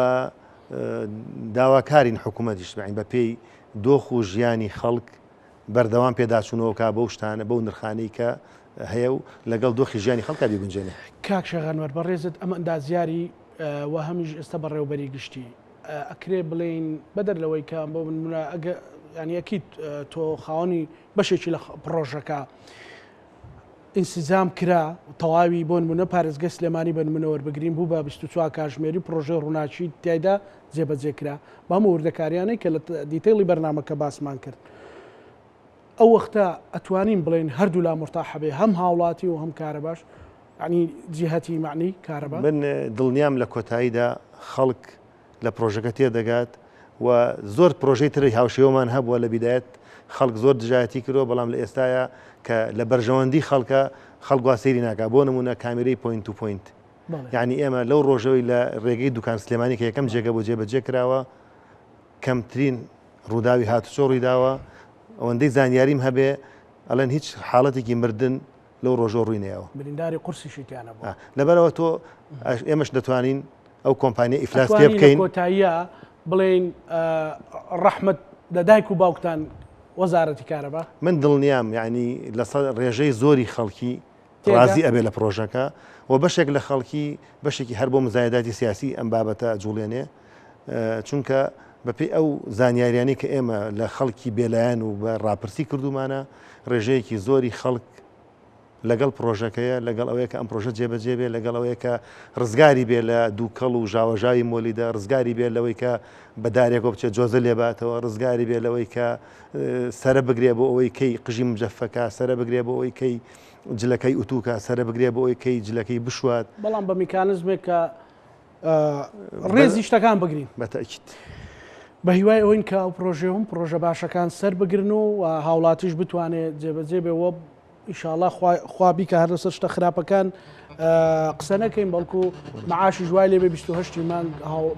داواکارین حکوومەتیش بە پێی دۆخ و ژیانی خەڵک بەردەوام پێداچوونەوە کا بەو شتانە بەو نرخانەی کە هەیە و لەگەڵ دۆخی ژیانی خەڵکا بگونجێنێ. کاک شەغانوەر بەڕێزت ئەمە ئەندازیاری و هەمیش ئێستا بەڕێوەبەری گشتی ئەکرێ بڵین بەدەر لەوەی کە بۆ منە ئەگە ینیەکیت تۆ خاوەنی بەشێکی لە پرۆژەکە ئینسیزام کرا تەواوی بۆ نمونە پارێزگە سلێمانی بە نمونە وەربگرین بوو بە 24 کاتژمێری پرۆژە ڕووناچی تایدا جێبەجێکرا بەم وردەکاریانەی کە لە دیتەیڵی بەرنامەکە باسمان کرد. ئەو وەختە ئەتوانین بڵێن هەردوو لا مرتاحەبێ هەم هاوڵاتی و هەم کارەباش ینی جیهەتی معنی کارەبا. من دڵنیام لە کۆتاییدا خەڵک لە پرۆژەکە تێدەگات و زۆر پرۆژەی تری هاوشێوەمان هەبووە لە بیدایەت خەڵک زۆر دژایەتی کردەوە بەڵام لە ئێستاە کە لە بەرژەوەندی خەڵک واسەیری ناکات بۆ نمونە کامێرەی پوینت تو پوینت یعنی ئێمە لەو ڕۆژەوەی لە ڕێگەی دوکان سلێمانی کە یەکەم جێگە بۆ جێبەجێ کراوە کەمترین ڕووداوی هاتوچۆ ڕوویداوە ئەوەندەی زانیاریم هەبێ ئەلەن هیچ حاڵەتێکی مردن لەو ڕۆژۆ ڕووینەوە برینداری قورسیشیانە بوو لەبەرەوە تۆ ئێمەش دەتوانین ئەو کۆمپانیای ئیفلاس پێ بکەین کۆتاییە بڵێن ڕەحمەت لە دایک و باوکتان وەزارەتی کارەبا. من دڵنیام یعنی لە ڕێژەی زۆری خەڵکی ڕازی ئەبێ لە پرۆژەکە و بەشێک لە خەڵکی بەشێکی هەر بۆ مزایداتی سیاسی ئەم بابەتە جوڵێنێ چونکە بەپێی ئەو زانیاریانی کە ئێمە لە خەڵکی بێلایەن و بە ڕاپرسی کردومانە ڕێژەیەکی زۆری خەڵک لەگەڵ پرۆژەکەیە لەگەڵ ئەوەیە کە ئەم پرۆژە جێبەجێ بێ لەگەڵ ئەوەیە کە ڕزگاری بێ لە دووکەڵ و ژاوەژاوی مۆلیدا ڕزگاری بێ لەوەی کە بەدارێکۆ بچێت جۆزە لێباتەوە ڕزگاری بێ لەوەی کە سرە بگرێ بۆ ئەوەی کەی قژی مجەفەکە سرە بگرێ بۆ ئەوەی کەی جلەکەی ئوتوکە سرە بگرێ بۆ ئەوەی کەی جلەکەی بشوات بەڵام بە میکانزمێک کە ڕێزی شتەکان بگرین بەتەکیت بە هیوای ئەوین کە ئەو پرۆژە باشەکان سەر بگرن و هاوڵاتیش بتوانێت جێبەجێ بێەوە ئیشاءالله خوابی کە هەر لەسەر شتە خراپەکان قسە نەکەین بەڵکو معاشی ژوای لێبێ 28 مانگ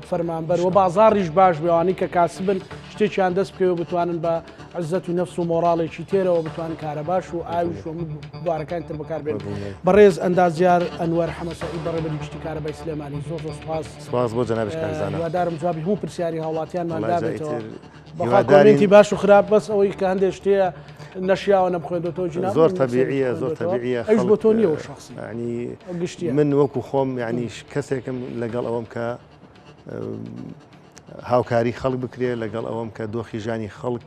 فەرمانبەر و بازاڕیش باش بێوانی کە کاسبن شتێکیان دەست بکەوە بتوانن بە عزت و نەفس و مۆڕاڵێکی تێرەوە بتوانن کارە باش و ئاویش و بوارەکان تر بەکاربێن. بەڕێز ئەندازیار ئەنوەر حەمەسەعید بەڕێوەبەری گشتی کارەبای سلێمانی زۆر سپاس بۆ جەنابش کارزانە. هیوادارم جوابی هەموو پرسیاری هاوڵاتیانمان دابێتەوە بەخواکۆمنتی باش و خراپ بەس ئەوەی کە هەندێک شتەیە نەشیاوە نەبخوێنێتەوە جناب زۆر تەبیعیە زۆر تەبیعیە ئەوش بۆ تۆ نییە شخصی ینی من وەکو خۆم ینی کەسێکم لەگەڵ ئەوەم کە هاوکاری خەڵک بکرێت لەگەڵ ئەوەم کە دۆخی ژانی خەڵک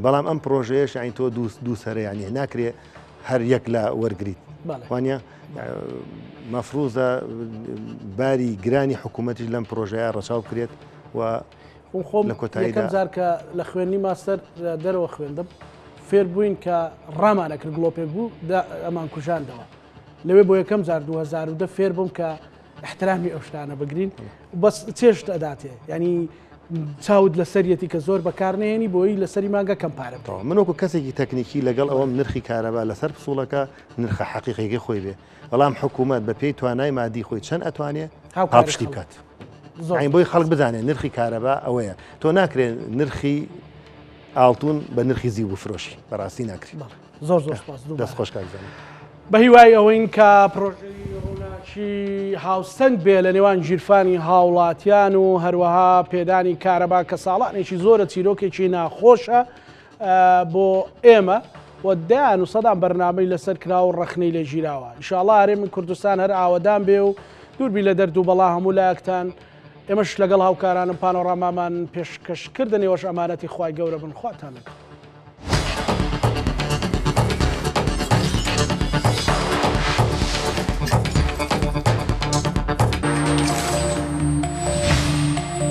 بەڵام ئەم پرۆژەیەش یانی تۆ دوو سەرەیانی ناکرێت هەر یەک لە وەرگریت وانە مەفروزە باری گرانی حکوومەتیش لەم پرۆژەیە ڕەچاو بکرێت و خۆم یەکەم جار کە لە خوێندنی ماستەر دەرەوە خوێندم فێر بووین کە ڕامانەکرد گڵۆپێک بوو ئەمان کوژاندەوە لەوێ بۆ یەکەم جار 2010 فێر بووم کە احترامی ئەو شتانە بگرین بەس چێشت ئەداتێ ینی چاود لە سەرەتی کە زۆر بەکارنێنی بۆی لەسەری ماگە کەمپارە منۆکو کەسێکی تەکنیکی لەگەڵ ئەوەم نرخی کارەبا لەسەر پسوڵەکە نرخە حەقیقیەکەی خۆی بێ بەڵام حکوومەت بە پێی توانای مادی خۆی چەند ئەتوانێت هاوپشتی بکات ئەین بۆی خەڵک بزانێت نرخی کارەبا ئەوەیە تۆ ناکرێت نرخی ئاڵتون بە نرخی زیو بفرۆشی بەڕاستی ناکرێت زۆر دەست خۆش کاکزانێت بە هیوای ئەوەین کە پرۆژەی ڕووناچی هاوسەنگ بێ لە نێوان ژیرفانی هاوڵاتیان و هەروەها پێدانی کارەبا کە ساڵانێکی زۆرە چیرۆکێکی ناخۆشە بۆ ئێمە و دایان و سەدان بەرنامەی لەسەر کرا و ڕەخنەی لێ ژیراوە ئینشاءڵڵا هەرێمی کوردستان هەر ئاوەدان بێ و دووربی لە دەرد و بەڵا هەموو لایەکتان ئێمەش لەگەڵ هاوکارانم پانۆڕامامان پێشکەشکردنەوەش ئەمانەتی خوای گەورە بن خواتان لەگەڵ